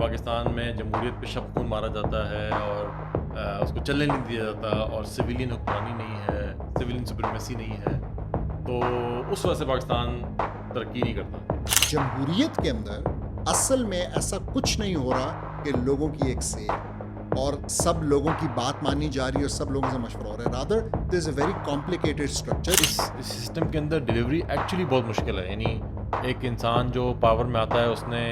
पाकिस्तान में जमहूरियत पे शब खून मारा जाता है और उसको चलने नहीं दिया जाता और सिविलियन हुक्मरानी नहीं है, सिविलियन सुप्रीमेसी नहीं है, तो उस वजह से पाकिस्तान तरक्की नहीं करता। जमहूरियत के अंदर असल में ऐसा कुछ नहीं हो रहा कि लोगों की एक से और सब लोगों की बात मानी जा रही है और सब लोगों से मशवरा हो रहा है। Rather there is a very complicated structure. इस सिस्टम के अंदर डिलीवरी एक्चुअली बहुत मुश्किल है। यानी एक इंसान जो पावर में आता है उसने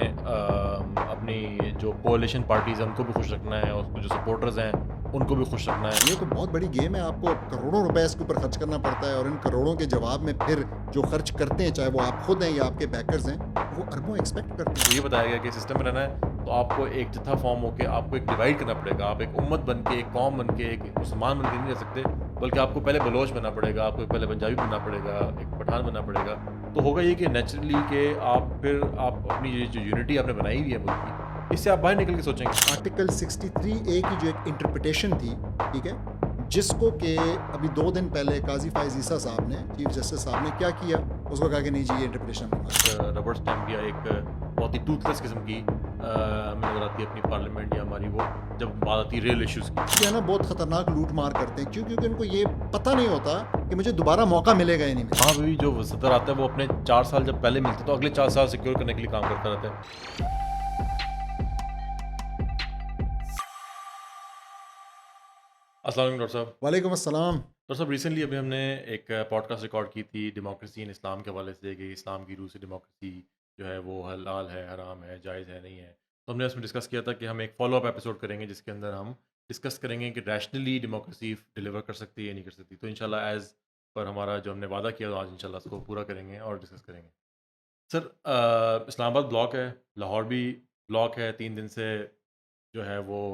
अपनी जो कोalition पार्टीज़ हैं उनको भी खुश रखना है और उसके जो सपोर्टर्स हैं उनको भी खुश रखना है। ये तो बहुत बड़ी गेम है, आपको करोड़ों रुपए इसके ऊपर खर्च करना पड़ता है और इन करोड़ों के जवाब में फिर जो खर्च करते हैं, चाहे वो आप खुद हैं या आपके बैकर्स हैं, वो अरबों एक्सपेक्ट करते हैं। ये बताया गया कि सिस्टम में रहना है तो आपको एक जत्था फॉर्म होकर आपको एक डिवाइड करना पड़ेगा। आप एक उम्मत बन के, एक कौम बन के, एक मुसलमान बन के नहीं रह सकते, बल्कि आपको पहले बलोच बनना पड़ेगा, आपको पहले पंजाबी बनना पड़ेगा, एक पठान बनना पड़ेगा। तो होगा ये कि नेचुरली कि आप अपनी ये जो यूनिटी आपने बनाई हुई है मुल्क की, इससे आप बाहर निकल के सोचेंगे। आर्टिकल 63A की जो एक इंटरप्रिटेशन थी, ठीक है, जिसको कि अभी 2 दिन पहले काजी फायज ईसा साहब ने, चीफ जस्टिस साहब ने क्या किया, उसको कहा कि नहीं जी ये इंटरप्रिटेशन रबड़ स्टैम्प या एक बहुत ही टूथलेस किस्म की हमें नजर आती है अपनी पार्लियामेंट या हमारी वो जब बात आती है रियल इश्यूज़ की। ये है ना, बहुत खतरनाक लूट मार करते हैं क्योंकि उनको ये पता नहीं होता कि मुझे दोबारा मौका मिलेगा या नहीं मिलेगा। हाँ भाई, जो सदर आता है वो अपने 4 साल जब पहले मिलते तो अगले 4 साल सिक्योर करने के लिए काम करता रहता है। अस्सलाम वालेकुम डॉक्टर साहब। वालेकुम अस्सलाम। डॉक्टर साहब, रिसेंटली अभी हमने एक पॉडकास्ट रिकॉर्ड की थी डेमोक्रेसी इन इस्लाम के हवाले से कि इस्लाम की रूह से डेमोक्रेसी जो है वो हलाल है, हराम है, जायज़ है, नहीं है। तो हमने उसमें डिस्कस किया था कि हम एक फॉलो अप एपिसोड करेंगे जिसके अंदर हम डिस्कस करेंगे कि रैशनली डेमोक्रेसी डिलीवर कर सकती है या नहीं कर सकती। तो इंशाल्लाह एज़ पर हमारा जो हमने वादा किया तो आज इंशाल्लाह उसको पूरा करेंगे और डिस्कस करेंगे। सर, इस्लामाबाद ब्लॉक है, लाहौर भी ब्लॉक है, 3 दिन से जो है वो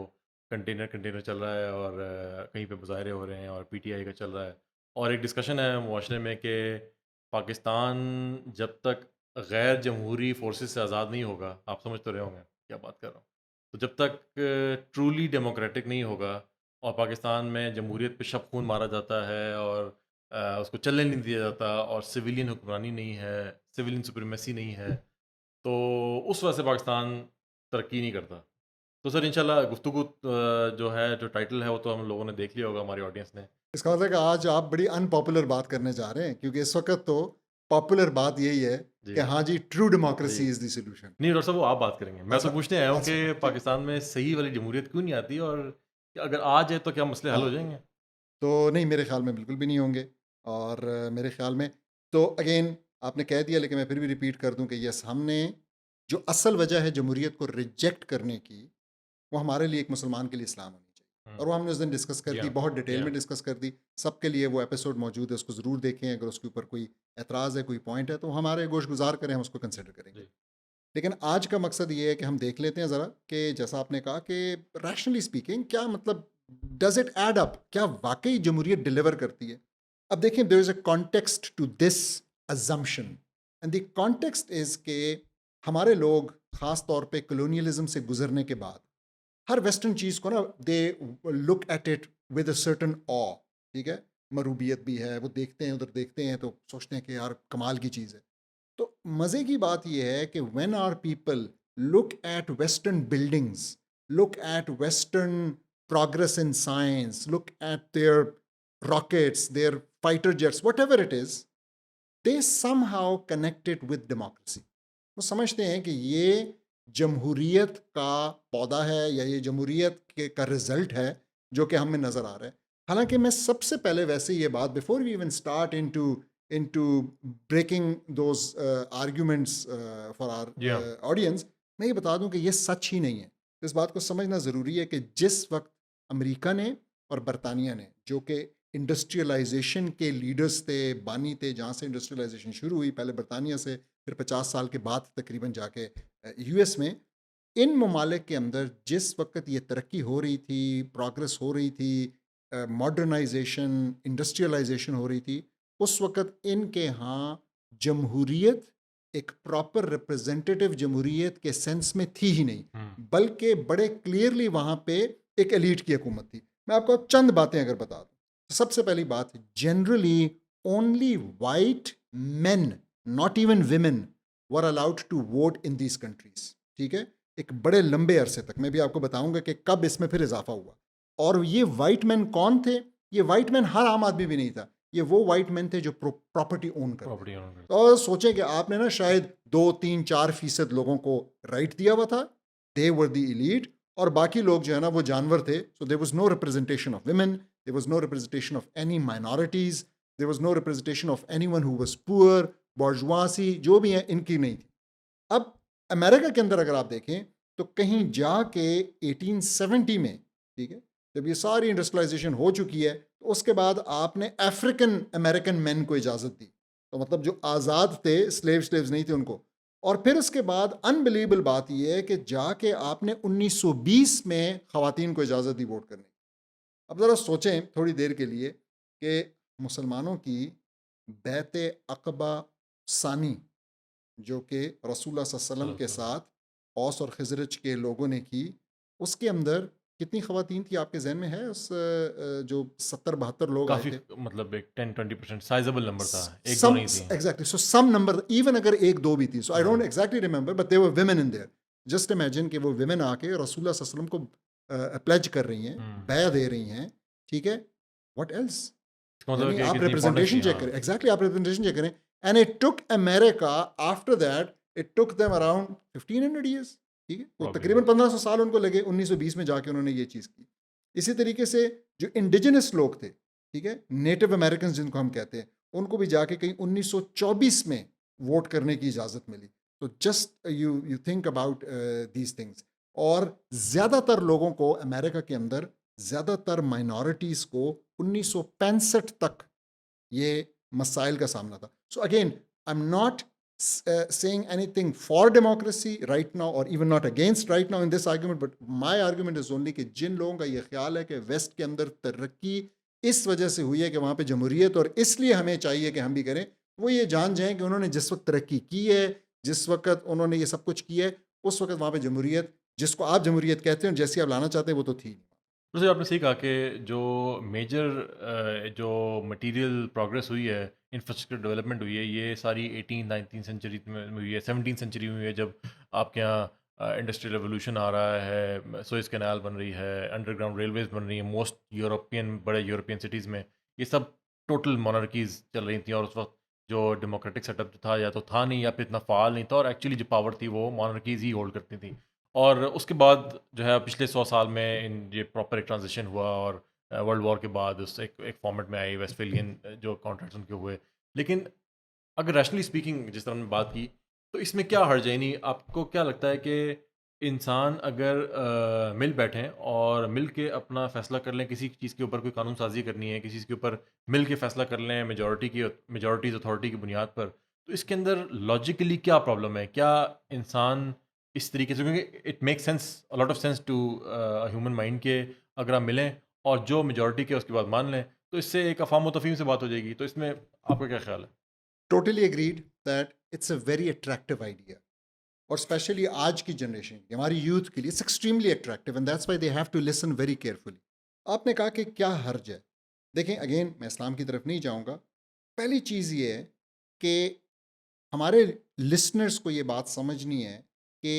कंटेनर चल रहा है और कहीं पे मुज़ाहरे हो रहे हैं और पीटीआई का चल रहा है और एक डिस्कशन है मुआशरे में कि पाकिस्तान जब तक गैर जमहूरी फोर्सेस से आज़ाद नहीं होगा, आप समझ तो रहे होंगे क्या बात कर रहा हूँ, तो जब तक ट्रूली डेमोक्रेटिक नहीं होगा और पाकिस्तान में जमहूरियत पे शब खून मारा जाता है और उसको चलने नहीं दिया जाता और सिविलियन हुक्मरानी नहीं है, सिविलियन सुप्रीमेसी नहीं है, तो उस वजह से पाकिस्तान तरक्की नहीं करता। तो सर इंशाल्लाह गुफ्तगू जो है, जो टाइटल है वो तो हम लोगों ने देख लिया होगा, हमारी ऑडियंस ने। इसका मतलब है कि आज आप बड़ी अनपॉपुलर बात करने जा रहे हैं क्योंकि इस वक्त तो पॉपुलर बात यही है जी, कि हाँ जी, ट्रू जी। Democracy is the solution. नहीं डॉक्टर साहब, वो आप बात करेंगे। मैं तो अच्छा, पूछने आया हूँ अच्छा, कि ठीक। पाकिस्तान में सही वाली जमहूरियत क्यों नहीं आती और अगर आ जाए तो क्या मसले हल हाँ, हो जाएँगे? तो नहीं, मेरे ख्याल में बिल्कुल भी नहीं होंगे। और मेरे ख्याल में तो अगेन आपने कह दिया, लेकिन मैं फिर भी रिपीट कर दूं कि यस, हमने जो असल वजह है जमहूरियत को रिजेक्ट करने की, वो हमारे लिए, एक मुसलमान के लिए, इस्लाम होनी चाहिए। हुँ। और वो हमने उस दिन डिस्कस कर जी दी, हाँ, बहुत जी डिटेल हाँ। में डिस्कस कर दी। सबके लिए वो एपिसोड मौजूद है, उसको ज़रूर देखें। अगर उसके ऊपर कोई एतराज़ है, कोई पॉइंट है, तो हमारे गोश गुजार करें, हम उसको कंसिडर करेंगे। जी। लेकिन आज का मकसद ये है कि हम देख लेते हैं ज़रा कि जैसा आपने कहा कि रैशनली स्पीकिंग क्या मतलब, डज इट एड अप, क्या वाकई जमहूरियत डिलीवर करती है? अब देखें, there is a context to this assumption, and the context is के हमारे लोग ख़ास तौर पे कॉलोनियलिज्म से गुजरने के बाद हर वेस्टर्न चीज़ को ना, they look at it with a certain uh, ठीक है, मरूबियत भी है, वो देखते हैं, उधर देखते हैं तो सोचते हैं कि यार कमाल की चीज़ है। तो मज़े की बात यह है कि when are people look at western buildings, look at western progress in science, look at their rockets, their fighter jets, whatever it is, they somehow connect it with democracy. वो समझते हैं कि ये जमहूरियत का पौधा है या ये जमहूरियत के का रिजल्ट है जो कि हमें नज़र आ रहा है। हालांकि मैं सबसे पहले वैसे ये बात, before we even start into breaking those arguments for जी हाँ। आवर ऑडियंस, मैं ये बता दूं कि ये सच ही नहीं है। इस बात को समझना ज़रूरी है कि जिस वक्त अमेरिका ने और बरतानिया ने, जो कि इंडस्ट्रियलाइजेशन के लीडर्स थे, बानी थे, जहाँ से इंडस्ट्रियलाइजेशन शुरू हुई, पहले बरतानिया से, फिर 50 साल के बाद तकरीबन जाके यूएस में, इन ममालिक के अंदर जिस वक्त ये तरक्की हो रही थी, प्रोग्रेस हो रही थी, मॉडर्नाइजेशन, इंडस्ट्रियलाइजेशन हो रही थी, उस वक्त इनके यहाँ जमहूरियत एक प्रॉपर रिप्रेजेंटेटिव जमहूरियत के सेंस में थी ही नहीं, हुँ। बल्कि बड़े क्लियरली वहाँ पे एक एलीट की हुकूमत थी। मैं आपको चंद बातें अगर बता दूँ, तो सबसे पहली बात, generally only white men, not even women, were allowed to vote in these countries, ठीक है। एक बड़े लंबे अरसे तक। मैं भी आपको बताऊंगा कि कब इसमें फिर इजाफा हुआ। और ये वाइट मैन कौन थे? ये वाइट मैन हर आम आदमी भी नहीं था, ये वो वाइट मैन थे जो प्रॉपर्टी ओन करते प्रॉपर्टी थे। ओनर। और सोचें कि आपने ना शायद 2, 3, 4% लोगों को राइट दिया हुआ था, दे वर द इलीट, और बाकी लोग जो है ना वो जानवर थे। So there was no representation of women, there was no representation of any minorities, there was no representation of anyone who was poor, bourgeoisie जो भी है इनकी नहीं थी। अब अमेरिका के अंदर अगर आप देखें तो कहीं जाके 1870 में, ठीक है, जब ये सारी इंडस्ट्रियलाइजेशन हो चुकी है, तो उसके बाद आपने अफ्रीकन अमेरिकन मैन को इजाज़त दी। तो मतलब जो आज़ाद थे, स्लेव्स नहीं थे उनको। और फिर उसके बाद अनबिलीवेबल बात यह है कि जाके आपने 1920 में ख़वातीन को इजाज़त दी वोट करने की। अब ज़रा सोचें थोड़ी देर के लिए कि मुसलमानों की बैत अक़बा सानी, जो कि रसूलुल्लाह सल्लल्लाहु अलैहि वसल्लम के साथ औस और खज़रज के लोगों ने की, उसके अंदर कितनी ख़वातीन थी आपके ज़हन में है? जो 70-72 लोग आए काफ़ी थे। मतलब एक 10-20% साइजेबल नंबर था, एक दो सम नहीं थी। Exactly, so some number, even अगर एक दो भी थी, सो आई डोंट हाँ। Exactly remember, but there were women in there. Just imagine कि वो वुमेन आके रसूलुल्लाह सल्लल्लाहु अलैहि वसल्लम को प्लेज कर रही हैं, हुँ। बैया दे रही हैं, ठीक है। What else? इसका मतलब है यानी कि आप कितनी इम्पोर्टेंस थी। रिप्रेजेंटेशन चेक हाँ। करें, एग्जैक्टली आप रिप्रेजेंटेशन चेक करें। And it took America after that, it took them around 1500 years, ठीक है, तो प्रॉब्ली तकरीबन हाँ। 1500 साल उनको लगे 1920 में जाके उन्होंने ये चीज़ की। इसी तरीके से जो इंडिजिनस लोग थे, ठीक है, नेटिव अमेरिकन जिनको हम कहते हैं, उनको भी जाके कहीं 1924 में वोट करने की इजाज़त मिली। तो just you think about these things. और ज़्यादातर लोगों को अमेरिका के अंदर, ज़्यादातर माइनॉरिटीज़ को 1965 तक ये मसाइल का सामना था। So again, I am not saying anything for democracy right now or even not against right now in this argument, but my argument is only कि जिन लोगों का ये ख्याल है कि वेस्ट के अंदर तरक्की इस वजह से हुई है कि वहाँ पे जमहूरियत और इसलिए हमें चाहिए कि हम भी करें, वो ये जान जाएं कि उन्होंने जिस वक्त तरक्की की है, जिस वक्त उन्होंने ये सब कुछ किया है, उस वक्त वहाँ पे जमहूरियत, जिसको आप जमहूरियत कहते हैं और जैसी आप लाना चाहते हैं, वो तो थी नहीं। वैसे आपने सही कहा कि जो मेजर जो मटेरियल प्रोग्रेस हुई है, इंफ्रास्ट्रक्चर डेवलपमेंट हुई है, ये सारी 18th-19th सेंचुरी में हुई है, 17th सेंचुरी में हुई है, जब आपके यहाँ इंडस्ट्रियल रेवोल्यूशन आ रहा है, सुएज कैनाल बन रही है, अंडरग्राउंड रेलवेज बन रही हैं, मोस्ट यूरोपियन बड़े यूरोपियन सिटीज़ में। ये सब टोटल मोनार्कीज़ चल रही थी, और उस वक्त जो डेमोक्रेटिक सेटअप था या तो था नहीं, या फिर इतना फ़ाल नहीं था, और एक्चुअली जो पावर थी वो मोनार्कीज़ ही होल्ड करती थी। और उसके बाद जो है पिछले 100 साल में इन ये प्रॉपर एक ट्रांजिशन हुआ, और वर्ल्ड वॉर के बाद उस एक फॉर्मेट में आई वेस्टफेलियन जो कॉन्ट्रैक्ट्स उनके हुए। लेकिन अगर रैशनली स्पीकिंग जिस तरह हमने बात की, तो इसमें क्या हर्ज है? यानी आपको क्या लगता है कि इंसान अगर मिल बैठें और मिल के अपना फ़ैसला कर लें, किसी चीज़ के ऊपर कोई कानून साज़ी करनी है, किसी चीज़ के ऊपर मिल के फ़ैसला कर लें मेजॉरिटीज़ अथॉरिटी की बुनियाद पर, तो इसके अंदर लॉजिकली क्या प्रॉब्लम है? क्या इंसान इस तरीके से, क्योंकि it makes sense, a lot of sense to human mind के अगर आप मिलें और जो मेजॉरिटी के उसकी बात मान लें, तो इससे एक अफ़ाम व तफ़हीम से बात हो जाएगी। तो इसमें आपका क्या ख़्याल है? Totally agreed that it's a very attractive idea, और स्पेशली आज की जनरेशन की, हमारी यूथ के लिए it's extremely attractive, and that's why they have to listen very carefully. आपने कहा कि क्या हर्ज है? देखें, अगेन मैं इस्लाम की तरफ नहीं जाऊंगा। पहली चीज़ ये है कि हमारे लिसनर्स को ये बात समझनी है कि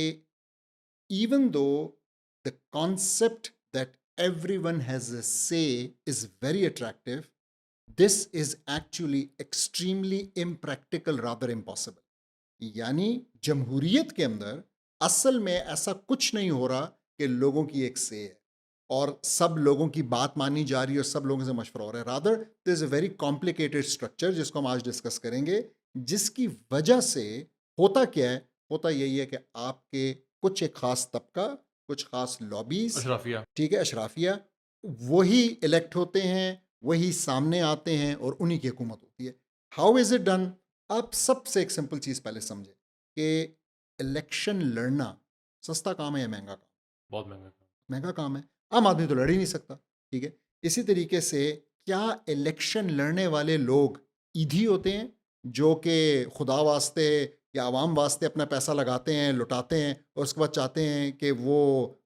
even though the concept that everyone has a say is very attractive, this is actually extremely impractical, rather impossible. यानी जमहूरियत के अंदर असल में ऐसा कुछ नहीं हो रहा कि लोगों की एक से है और सब लोगों की बात मानी जा रही है और सब लोगों से मशवरा हो रहा है। Rather this is a very complicated structure जिसको हम आज डिस्कस करेंगे, जिसकी वजह से होता क्या है? होता यही है कि आपके कुछ एक ख़ास तबका, कुछ ख़ास लॉबीज़, अशराफिया। ठीक है, अशराफिया, वही इलेक्ट होते हैं, वही सामने आते हैं और उन्हीं की हुकूमत होती है। How is it done? आप सबसे एक सिंपल चीज़ पहले समझें कि इलेक्शन लड़ना सस्ता काम है या महंगा काम? बहुत महँगा था। महंगा काम है। आम आदमी तो लड़ ही नहीं सकता, ठीक है। इसी तरीके से क्या इलेक्शन लड़ने वाले लोग ईदी होते हैं जो कि खुदा वास्ते या आवाम वास्ते अपना पैसा लगाते हैं, लुटाते हैं और उसके बाद चाहते हैं कि वो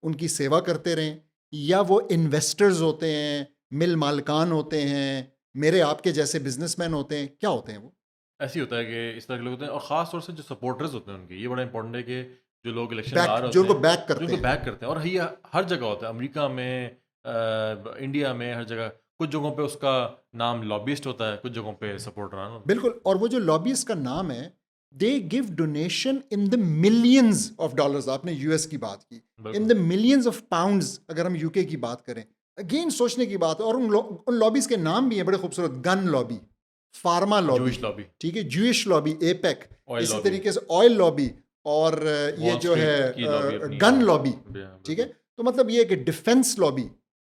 उनकी सेवा करते रहें, या वो इन्वेस्टर्स होते हैं, मिल मालकान होते हैं, मेरे आपके जैसे बिजनेसमैन होते हैं? क्या होते हैं वो? ऐसे ही होता है कि इस तरह के लोग होते हैं, और ख़ास तौर से जो सपोर्टर्स होते हैं उनके, ये बड़ा इंपॉर्टेंट है कि जो लोग इलेक्शन बैक लड़ा रहे जो होते उनको हैं, बैक जो करते उनको हैं। बैक करते हैं, और ये हर जगह होता है, अमेरिका में, इंडिया में, हर जगह। कुछ जगहों पे उसका नाम लॉबिस्ट होता है, कुछ जगहों पे सपोर्टर होता है। बिल्कुल, और वो जो लॉबिस्ट का नाम है, they give donation in the millions of dollars. आपने यूएस की बात की, इन बिल्कुल। द मिलियंस ऑफ पाउंड्स अगर हम यूके की बात करें। अगेन सोचने की बात है, और उन लॉबीज के नाम भी हैं बड़े खूबसूरत। Gun lobby, pharma lobby, Jewish lobby, ठीक है, ज्यूइश लॉबी, एपेक, ऑयल इसी लॉबी, तरीके से ऑयल लॉबी, और ये वॉल जो है स्ट्रीट की लॉबी अपनी गन है। लॉबी, ठीक है। बिल्कुल। तो मतलब ये है कि डिफेंस लॉबी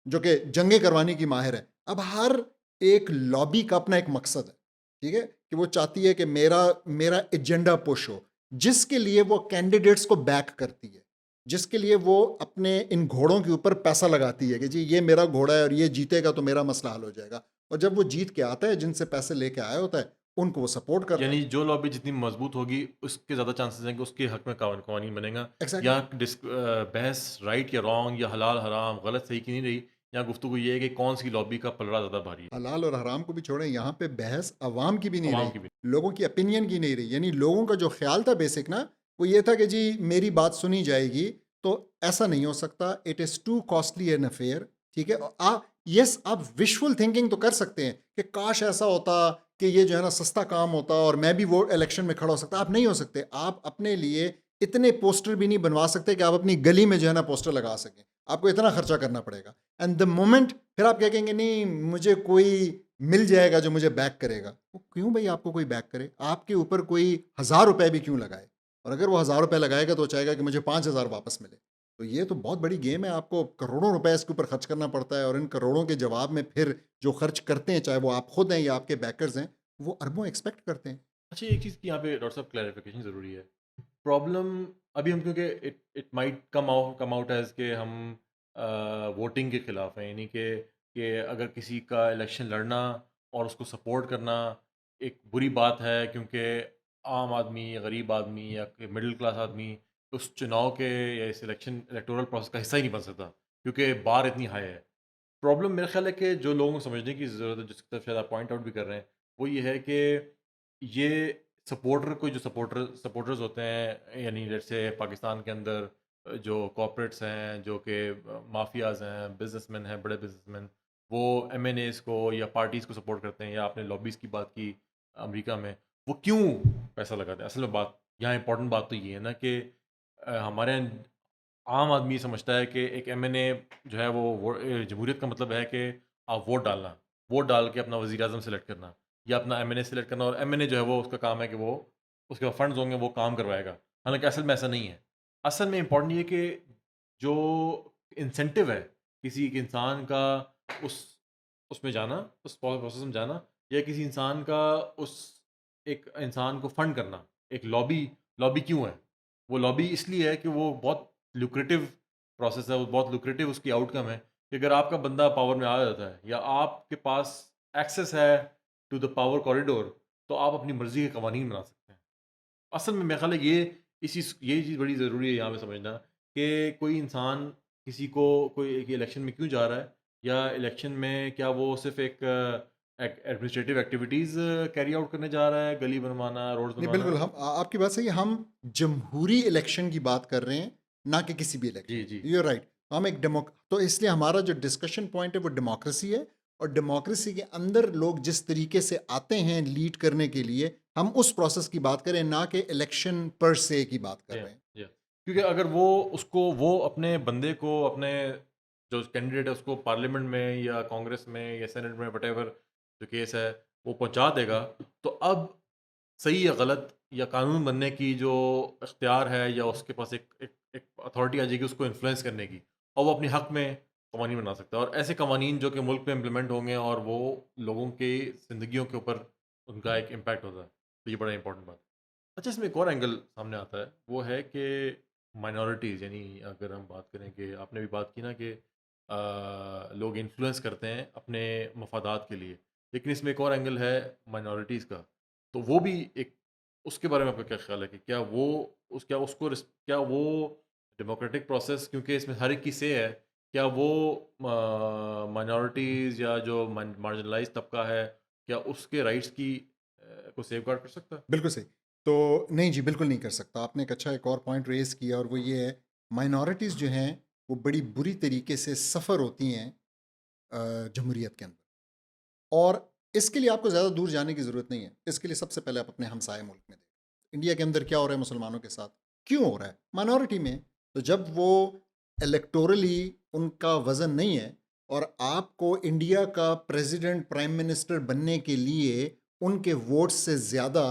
जो कि जंगे करवाने की माहिर है। अब हर एक लॉबी का अपना एक मकसद है, ठीक है, कि वो चाहती है कि मेरा मेरा एजेंडा पुश हो, जिसके लिए वो कैंडिडेट्स को बैक करती है, जिसके लिए वो अपने इन घोड़ों के ऊपर पैसा लगाती है कि जी ये मेरा घोड़ा है और ये जीतेगा तो मेरा मसला हल हो जाएगा। और जब वो जीत के आता है, जिनसे पैसे लेके आया होता है, उनको वो सपोर्ट करता यानी है। जो लॉबी जितनी मजबूत होगी, उसके ज़्यादा चांसेस हैं कि उसके हक में कवानीन बनेगा। एग्जैक्टली। या बहस राइट या रॉन्ग या हलाल हराम गलत सही की नहीं रही। यहाँ गुफ्तगू ये है कि कौन सी लॉबी का पलड़ा ज़्यादा भारी है। हलाल और हराम को भी छोड़ें, यहाँ पे बहस अवाम की भी नहीं अवाम रही, की भी। लोगों की ओपिनियन की नहीं रही। यानी लोगों का जो ख्याल था बेसिक ना, वो ये था कि जी मेरी बात सुनी जाएगी। तो ऐसा नहीं हो सकता, it is to costly an affair, ठीक है। यस, आप विशफुल थिंकिंग तो कर सकते हैं कि काश ऐसा होता कि ये जो है ना सस्ता काम होता और मैं भी वो इलेक्शन में खड़ा हो सकता। आप नहीं हो सकते। आप अपने लिए इतने पोस्टर भी नहीं बनवा सकते कि आप अपनी गली में जो है ना पोस्टर लगा सकें। आपको इतना खर्चा करना पड़ेगा। एंड द मोमेंट फिर आप क्या कहेंगे, नहीं मुझे कोई मिल जाएगा जो मुझे बैक करेगा। वो क्यों भाई आपको कोई बैक करे? आपके ऊपर कोई 1,000 रुपए भी क्यों लगाए? और अगर वो 1,000 रुपए लगाएगा तो चाहेगा कि मुझे 5,000 वापस मिले। तो ये तो बहुत बड़ी गेम है। आपको करोड़ों रुपए इसके ऊपर खर्च करना पड़ता है, और इन करोड़ों के जवाब में फिर जो खर्च करते हैं, चाहे वो आप खुद हैं या आपके बैकर्स हैं, वो अरबों एक्सपेक्ट करते हैं। अच्छा, एक चीज़ की यहाँ पे डॉक्टर साहब क्लैरिफिकेशन ज़रूरी है। प्रॉब्लम अभी हम, क्योंकि it it might come out as के हम वोटिंग के खिलाफ हैं, यानी कि अगर किसी का इलेक्शन लड़ना और उसको सपोर्ट करना एक बुरी बात है, क्योंकि आम आदमी या गरीब आदमी या मिडिल क्लास आदमी उस चुनाव के या इस इलेक्टोरल प्रोसेस का हिस्सा ही नहीं बन सकता, क्योंकि बार इतनी हाई है। प्रॉब्लम मेरा ख्याल है कि जो लोगों को समझने की ज़रूरत है, जिसकी तरफ शायद आप पॉइंट आउट भी कर रहे हैं, वो ये है कि ये सपोर्टर्स होते हैं, यानी लेट्स से पाकिस्तान के अंदर जो कॉर्पोरेट्स हैं, जो कि माफियाज़ हैं, बिजनेसमैन हैं, बड़े बिजनेसमैन, वो एमएनएज़ को या पार्टीज़ को सपोर्ट करते हैं, या आपने लॉबीज़ की बात की अमेरिका में, वो क्यों पैसा लगाते हैं? असल में बात यहाँ इंपॉर्टेंट बात तो ये है ना कि हमारे यहाँ आम आदमी समझता है कि एक एमएनए जो है जमहूरियत का मतलब है कि आप वोट डाल के अपना वज़ीर आज़म सेलेक्ट करना, या अपना एमएनए सेलेक्ट करना, और एमएनए जो है वो उसका काम है कि वो उसके पास फंड्स होंगे, वो काम करवाएगा। हालाँकि असल में ऐसा नहीं है। असल में इम्पोर्टेंट ये है कि जो इंसेंटिव है किसी एक इंसान का उस उसमें जाना, उस प्रोसेस में जाना, या किसी इंसान का उस एक इंसान को फंड करना, एक लॉबी लॉबी क्यों है? वो लॉबी इसलिए है कि वो बहुत लुक्रेटिव प्रोसेस है, वो बहुत लुक्रेटिव उसकी आउटकम है कि अगर आपका बंदा पावर में आ जाता है या आपके पास एक्सेस है टू द पावर कॉरिडोर, तो आप अपनी मर्ज़ी के कवानीन बना सकते हैं। असल में मेरा ख़्याल है ये चीज़ बड़ी ज़रूरी है यहाँ पे समझना कि कोई इंसान किसी को कोई एक इलेक्शन में क्यों जा रहा है, या इलेक्शन में क्या वो सिर्फ़ एक एडमिनिस्ट्रेटिव एक्टिविटीज़ कैरी आउट करने जा रहा है, गली बनवाना, रोड्स नहीं बनवाना? बिल्कुल, आपकी बात सही है। हम जमहूरी इलेक्शन की बात कर रहे हैं, ना कि किसी भी जी, इलेक्शन। जी। You are right. हम एक डेमोक तो इसलिए हमारा जो डिस्कशन पॉइंट है वो डेमोक्रेसी है। और डेमोक्रेसी के अंदर लोग जिस तरीके से आते हैं लीड करने के लिए, हम उस प्रोसेस की बात करें, ना कि इलेक्शन पर से की बात कर या रहे हैं। या क्योंकि अगर वो अपने बंदे को, अपने जो कैंडिडेट है उसको पार्लियामेंट में या कांग्रेस में या सेनेट में व्हाटएवर जो केस है वो पहुंचा देगा, तो अब सही या गलत या कानून बनने की जो इख्तियार है, या उसके पास एक अथॉरिटी आ जाएगी उसको इन्फ्लुएंस करने की, और वो अपने हक में कवानीन बना सकता है, और ऐसे कवानीन जो कि मुल्क में इम्प्लीमेंट होंगे और वो लोगों की ज़िंदगियों के ऊपर उनका एक इम्पैक्ट होता है। तो ये बड़ा इंपॉर्टेंट बात है। अच्छा, इसमें एक और एंगल सामने आता है, वो है कि माइनॉरिटीज़, यानी अगर हम बात करें कि आपने भी बात की ना कि लोग इन्फ्लुएंस करते हैं अपने मफादात के लिए, लेकिन इसमें एक और एंगल है माइनॉरिटीज़ का। तो वो भी एक, उसके बारे में आपका क्या ख्याल है कि क्या वो डेमोक्रेटिक प्रोसेस, क्योंकि इसमें हर एक की से है, क्या वो माइनॉरिटीज़ या जो मार्जिनलाइज तबका है, क्या उसके राइट्स की को सेफगार्ड कर सकता है? बिल्कुल सही। तो नहीं जी, बिल्कुल नहीं कर सकता। आपने एक अच्छा एक और पॉइंट रेज़ किया और वो ये है, माइनॉरिटीज़ जो हैं, वो बड़ी बुरी तरीके से सफ़र होती हैं जमहूरियत के अंदर। और इसके लिए आपको ज़्यादा दूर जाने की ज़रूरत नहीं है। इसके लिए सबसे पहले आप अपने हमसाए मुल्क में देखें। इंडिया के अंदर क्या हो रहा है मुसलमानों के साथ? क्यों हो रहा है? माइनॉरिटी में। तो जब वो इलेक्टोरली उनका वज़न नहीं है और आपको इंडिया का प्रेसिडेंट, प्राइम मिनिस्टर बनने के लिए उनके वोट्स से ज़्यादा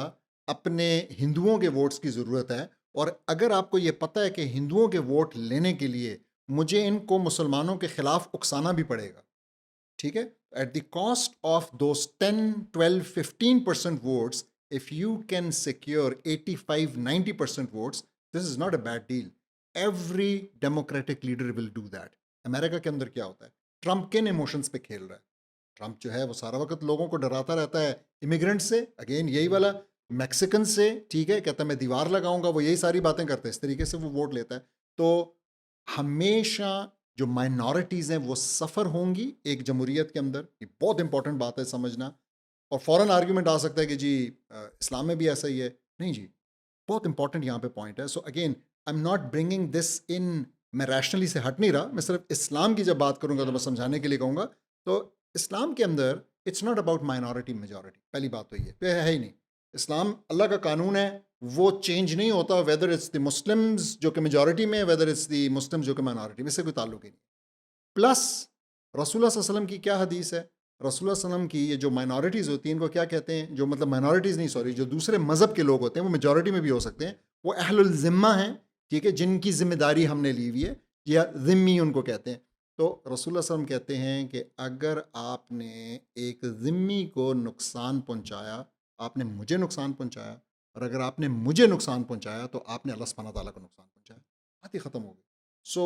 अपने हिंदुओं के वोट्स की ज़रूरत है, और अगर आपको ये पता है कि हिंदुओं के वोट लेने के लिए मुझे इनको मुसलमानों के खिलाफ उकसाना भी पड़ेगा, ठीक है, at the cost of those 10, 12, 15% votes, if you can secure 85, 90% votes, this is not a bad deal. Every democratic leader will do that. America के अंदर क्या होता है? ट्रंप किन इमोशंस पे खेल रहा है? ट्रंप जो है वो सारा वक्त लोगों को डराता रहता है इमिग्रेंट से, अगेन यही वाला, मैक्सिकन से, ठीक है, कहता है मैं दीवार लगाऊंगा, वो यही सारी बातें करते हैं, इस तरीके से वो वोट लेता है। तो हमेशा जो माइनॉरिटीज़ हैं वो सफ़र होंगी एक जमहूरियत के अंदर, ये बहुत इंपॉर्टेंट बात है समझना। और फ़ौरन आर्ग्यूमेंट आ सकता है कि जी इस्लाम में भी ऐसा ही है। नहीं जी, बहुत इंपॉर्टेंट यहाँ पे पॉइंट है। So again, I am not bringing this in, मैं रैशनली से हट नहीं रहा, मैं सिर्फ इस्लाम की जब बात करूंगा तो मैं समझाने के लिए कहूँगा। तो इस्लाम के अंदर it's not about minority majority, पहली बात तो ये है ही नहीं। इस्लाम अल्लाह का कानून है, वो चेंज नहीं होता, वेदर इट्स द मुस्लिम्स जो कि मेजॉरिटी में, वेदर इट्स द मुस्लिम्स जो कि माइनॉरिटी में, इससे कोई ताल्लुक ही नहीं। प्लस रसूलुल्लाह सल्लल्लाहु अलैहि वसल्लम की क्या हदीस है? रसूलुल्लाह सल्लल्लाहु अलैहि वसल्लम की ये जो माइनॉरिटीज़ होती हैं इनको क्या कहते हैं? जो मतलब माइनॉरिटीज़ नहीं, सॉरी, जो दूसरे मज़हब के लोग होते हैं, वो मेजॉरिटी में भी हो सकते हैं, वो अहलुल ज़िम्मा हैं, ठीक है, जिनकी ज़िम्मेदारी हमने ली हुई है, या ज़िम्मी उनको कहते हैं। तो रसूलुल्लाह सल्लल्लाहु अलैहि वसल्लम कहते हैं कि अगर आपने एक ज़िम्मी को नुकसान पहुँचाया, आपने मुझे नुकसान पहुँचाया, और अगर आपने मुझे नुकसान पहुँचाया तो आपने अल्लाह सुब्हानहू व तआला को नुकसान पहुँचाया। बात ही ख़त्म हो गई। सो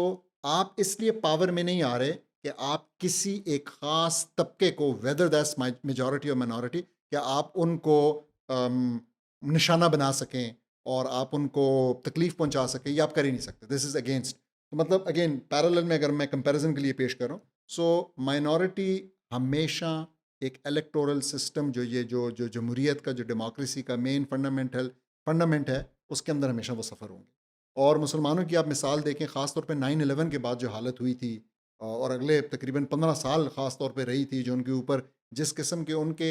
आप इसलिए पावर में नहीं आ रहे कि आप किसी एक ख़ास तबके को, वेदर दैट्स मेजॉरिटी और माइनॉरिटी, क्या आप उनको अम, निशाना बना सकें और आप उनको तकलीफ़ पहुंचा सकें, ये आप कर ही नहीं सकते। This is against. तो मतलब अगेन पैरेलल में अगर मैं कंपैरिजन के लिए पेश कर रहा हूँ, सो माइनॉरिटी हमेशा एक इलेक्टोरल सिस्टम, जो ये जो जमहूरियत का, जो डेमोक्रेसी का मेन फंडामेंट है, उसके अंदर हमेशा वो सफ़र होंगे। और मुसलमानों की आप मिसाल देखें, ख़ास तौर पे 9/11 के बाद जो हालत हुई थी, और अगले तकरीबन 15 साल ख़ास तौर पे रही थी, जो उनके ऊपर जिस किस्म के उनके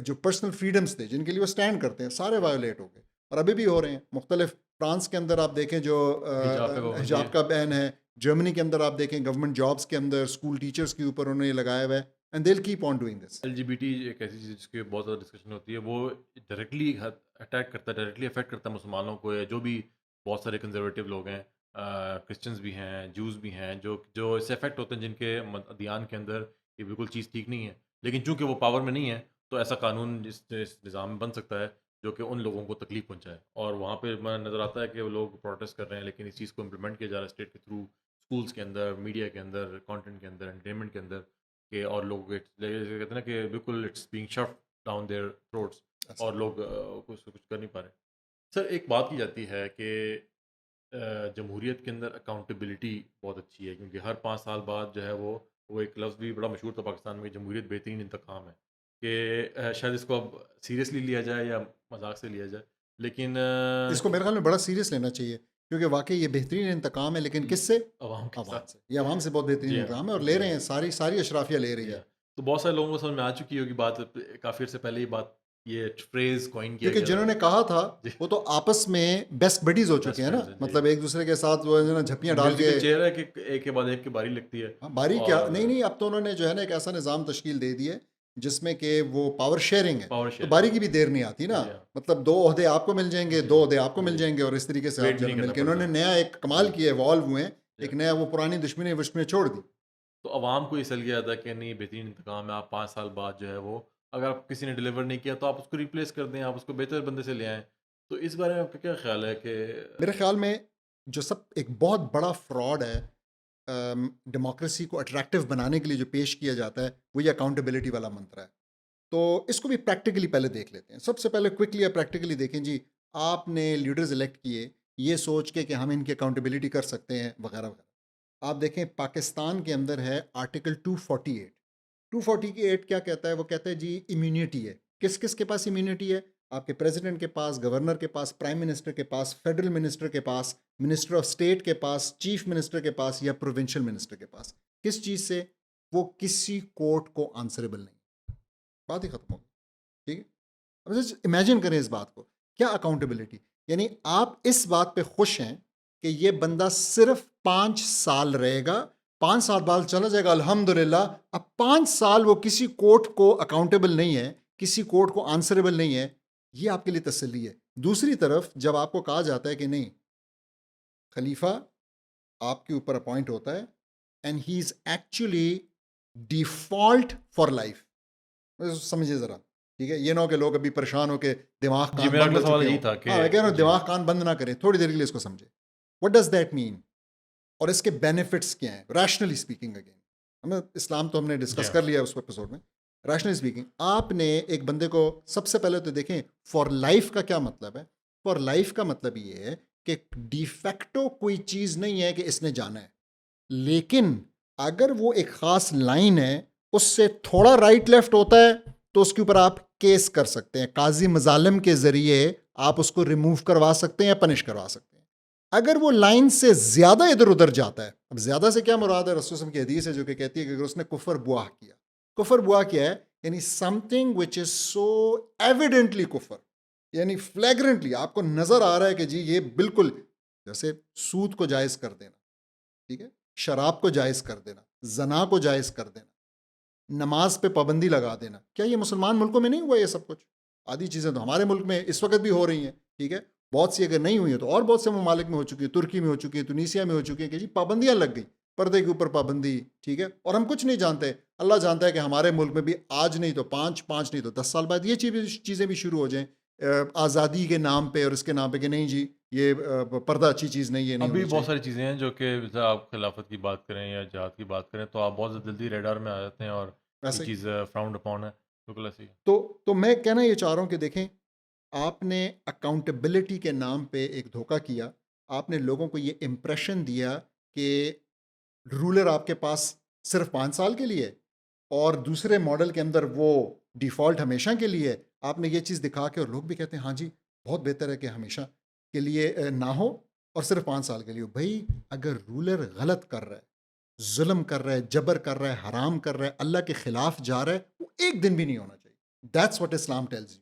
जो पर्सनल फ्रीडम्स थे जिनके लिए वो स्टैंड करते हैं, सारे वायोलेट हो गए, और अभी भी हो रहे हैं। मुख्तलिफ फ्रांस के अंदर आप देखें जो हिजाब पे पाबंदी हिजाब है। का बैन है, जर्मनी के अंदर आप देखें गवर्नमेंट जॉब्स के अंदर स्कूल टीचर्स के ऊपर उन्होंने ये लगाया हुआ है, and they will keep on doing this. LGBT एक ऐसी चीज़ जिसकी बहुत ज़्यादा डिस्कशन होती है, वो डायरेक्टली अटैक करता है, डायरेक्टली अफेक्ट करता है मुसलमानों को, या जो भी बहुत सारे कंजर्वेटिव लोग हैं, क्रिश्चियंस भी हैं, जूस भी हैं, जो जो इससे अफेक्ट होते हैं, जिनके अदियान के अंदर ये बिल्कुल चीज़ ठीक नहीं है। लेकिन चूंकि वो पावर में नहीं है, तो ऐसा कानून इस निज़ाम में बन सकता है जो कि उन लोगों को तकलीफ पहुंचाए। और वहाँ पे नज़र आता है कि वो लोग प्रोटेस्ट कर रहे हैं, लेकिन इस चीज़ को इम्प्लीमेंट किया जा रहा है स्टेट के थ्रू, स्कूल्स के अंदर, मीडिया के अंदर, कंटेंट के अंदर, एंटरटेनमेंट के अंदर, के और लोगों के जैसे कहते हैं ना कि बिल्कुल it's being shoved down their throats, और लोग कुछ कर नहीं पा रहे। सर, एक बात की जाती है कि जमहूरियत के अंदर अकाउंटेबिलिटी बहुत अच्छी है, क्योंकि हर 5 साल बाद जो है वो एक लफ्ज़ भी बड़ा मशहूर था पाकिस्तान में, जमहूरियत बेहतरीन इंतकाम है, कि शायद इसको अब सीरियसली लिया जाए या मज़ाक से लिया जाए। लेकिन इसको मेरे ख्याल में बड़ा सीरियस लेना चाहिए, क्योंकि वाकई ये बेहतरीन इंतकाम है, लेकिन किससे? अवाम के आवाम साथ। से। ये आवाम से बहुत बेहतरीन जी हाँ, इंतकाम है, और ले जी रहे हाँ, हैं, सारी सारी अशराफिया ले रही जी है। हाँ। तो बहुत सारे लोगों को समझ में आ चुकी होगी बात, काफ़ी अर्से पहले ये फ्रेज़ कॉइन किया क्योंकि गया था। जिन्होंने कहा था जी, वो तो आपस में बेस्ट बडीज हो चुके बेस्ट हैं ना, फ्रेंड्स हैं, जी। मतलब एक दूसरे के साथ वो है ना झप्पियां डाल के। म्यूज़िकल चेयर है कि एक के बाद एक की बारी लगती है। हाँ, बारी क्या, और नहीं नहीं, अब तो उन्होंने जो है ना एक ऐसा निज़ाम तश्कील दे दिया है जिसमें कि वो पावर शेयरिंग है, पावर तो शेयरिंग बारी है। की भी देर नहीं आती ना। जी हाँ। मतलब 2 ओहदे आपको मिल जाएंगे, जी, 2 ओहदे आपको मिल जी। जाएंगे, और इस तरीके से आप वेट भी जो नहीं है करना मिलके पड़ता। उन्होंने नया एक कमाल जी, किया, इवॉल्व हुए हैं, जी। एक नया, वो पुरानी दुश्मनी वुश्मनी छोड़ दी। तो अवाम को ये सल गया था कि नहीं, बेहतरीन इंतकाम है, आप 5 साल बाद जो है वो, अगर आप किसी ने डिलीवर नहीं किया तो आप उसको रिप्लेस कर दें, आप उसको बेहतर बंदे से ले आएँ। तो इस बारे में आपका क्या ख़्याल है कि मेरे ख्याल में जो सब एक बहुत बड़ा फ्रॉड है डेमोक्रेसी को अट्रैक्टिव बनाने के लिए जो पेश किया जाता है, वो ये अकाउंटेबिलिटी वाला मंत्र है। तो इसको भी प्रैक्टिकली पहले देख लेते हैं। सबसे पहले क्विकली या प्रैक्टिकली देखें जी, आपने लीडर्स इलेक्ट किए ये सोच के कि हम इनकी अकाउंटेबिलिटी कर सकते हैं, वगैरह वगैरह। आप देखें पाकिस्तान के अंदर है आर्टिकल 248। 248 क्या कहता है? वो कहता है जी इम्यूनिटी है। किस किस के पास इम्यूनिटी है? आपके प्रेसिडेंट के पास, गवर्नर के पास, प्राइम मिनिस्टर के पास, फेडरल मिनिस्टर के पास, मिनिस्टर ऑफ स्टेट के पास, चीफ मिनिस्टर के पास या प्रोविंशियल मिनिस्टर के पास। किस चीज़ से? वो किसी कोर्ट को आंसरेबल नहीं। बात ही खत्म हो गई। ठीक है, अब जस्ट इमेजिन करें इस बात को, क्या अकाउंटेबिलिटी। यानी आप इस बात पे खुश हैं कि ये बंदा सिर्फ 5 साल रहेगा, 5 साल बाद चला जाएगा, अल्हम्दुलिल्लाह। अब 5 साल वो किसी कोर्ट को अकाउंटेबल नहीं है, किसी कोर्ट को आंसरेबल नहीं है, ये आपके लिए तसल्ली है। दूसरी तरफ जब आपको कहा जाता है कि नहीं, खलीफा आपके ऊपर अपॉइंट होता है and he is actually default for life. समझिए ज़रा, ठीक है, ये ना हो कि लोग अभी परेशान हो के दिमाग जी, कान मेरा बंद अगला हो सवाल चुके यही हों। था कि हाँ, मैं कह रहा हूँ जी, दिमाग कान बंद ना करें, थोड़ी देर के लिए इसको समझे। व्हाट डज दैट मीन और इसके बेनिफिट्स क्या हैं रैशनली स्पीकिंग। अगेन हमें इस्लाम तो हमने जी डिस्कस हाँ। कर लिया उस एपिसोड में। रैशनली स्पीकिंग, आपने एक बंदे को सबसे पहले तो देखें फॉर लाइफ का क्या मतलब है। फॉर लाइफ का मतलब ये है कि डिफेक्टो कोई चीज़ नहीं है कि इसने जाना है, लेकिन अगर वो एक ख़ास लाइन है, उससे थोड़ा राइट लेफ्ट होता है, तो उसके ऊपर आप केस कर सकते हैं, काजी मजालिम के ज़रिए आप उसको रिमूव करवा सकते हैं या पनिश करवा सकते हैं। अगर वो लाइन से ज़्यादा इधर उधर जाता है, अब ज़्यादा से क्या मुराद है, रसूल की हदीस है जो कि कहती है कि अगर उसने कुफर बुआह किया, कुफर बुआह किया है यानी something which is so evidently कुफर, यानी फ्लैग्रेंटली आपको नज़र आ रहा है कि जी ये बिल्कुल, जैसे सूद को जायज़ कर देना, ठीक है, शराब को जायज़ कर देना, जना को जायज़ कर देना, नमाज पे पाबंदी लगा देना। क्या ये मुसलमान मुल्कों में नहीं हुआ ये सब कुछ? आधी चीज़ें तो हमारे मुल्क में इस वक्त भी हो रही हैं, ठीक है। बहुत सी अगर नहीं हुई है तो और बहुत से ममालिक में हो चुकी है, तुर्की में हो चुकी है, तुनीसिया में हो चुकी है कि जी पाबंदियाँ लग गई, पर्दे के ऊपर पाबंदी, ठीक है। और हम कुछ नहीं जानते, अल्लाह जानता है कि हमारे मुल्क में भी आज नहीं तो 5 नहीं तो 10 साल बाद ये चीज़ें भी शुरू हो जाएँ, आज़ादी के नाम पे और इसके नाम पे कि नहीं जी ये पर्दा अच्छी चीज़ नहीं है, नहीं अभी होनी बहुत चाहिए। सारी चीज़ें हैं जो कि जैसे आप खिलाफत की बात करें या जहाद की बात करें तो आप बहुत जल्दी रेडार में आ जाते हैं और ये ऐसे ही चीज़ फ्राउंड अपॉन है। बिल्कुल ऐसे ही है। तो मैं कहना ये चाह रहा हूँ कि देखें, आपने अकाउंटेबिलिटी के नाम पे एक धोखा किया। आपने लोगों को ये इम्प्रेशन दिया कि रूलर आपके पास सिर्फ 5 साल के लिए है और दूसरे मॉडल के अंदर वो डिफ़ॉल्ट हमेशा के लिए है। आपने ये चीज़ दिखा के और लोग भी कहते हैं हाँ जी, बहुत बेहतर है कि हमेशा के लिए ना हो और सिर्फ 5 साल के लिए हो। भई अगर रूलर गलत कर रहा है, ज़ुल्म कर रहा है, जबर कर रहा है, हराम कर रहा है, अल्लाह के खिलाफ जा रहा है, वो एक दिन भी नहीं होना चाहिए। That's what Islam tells you.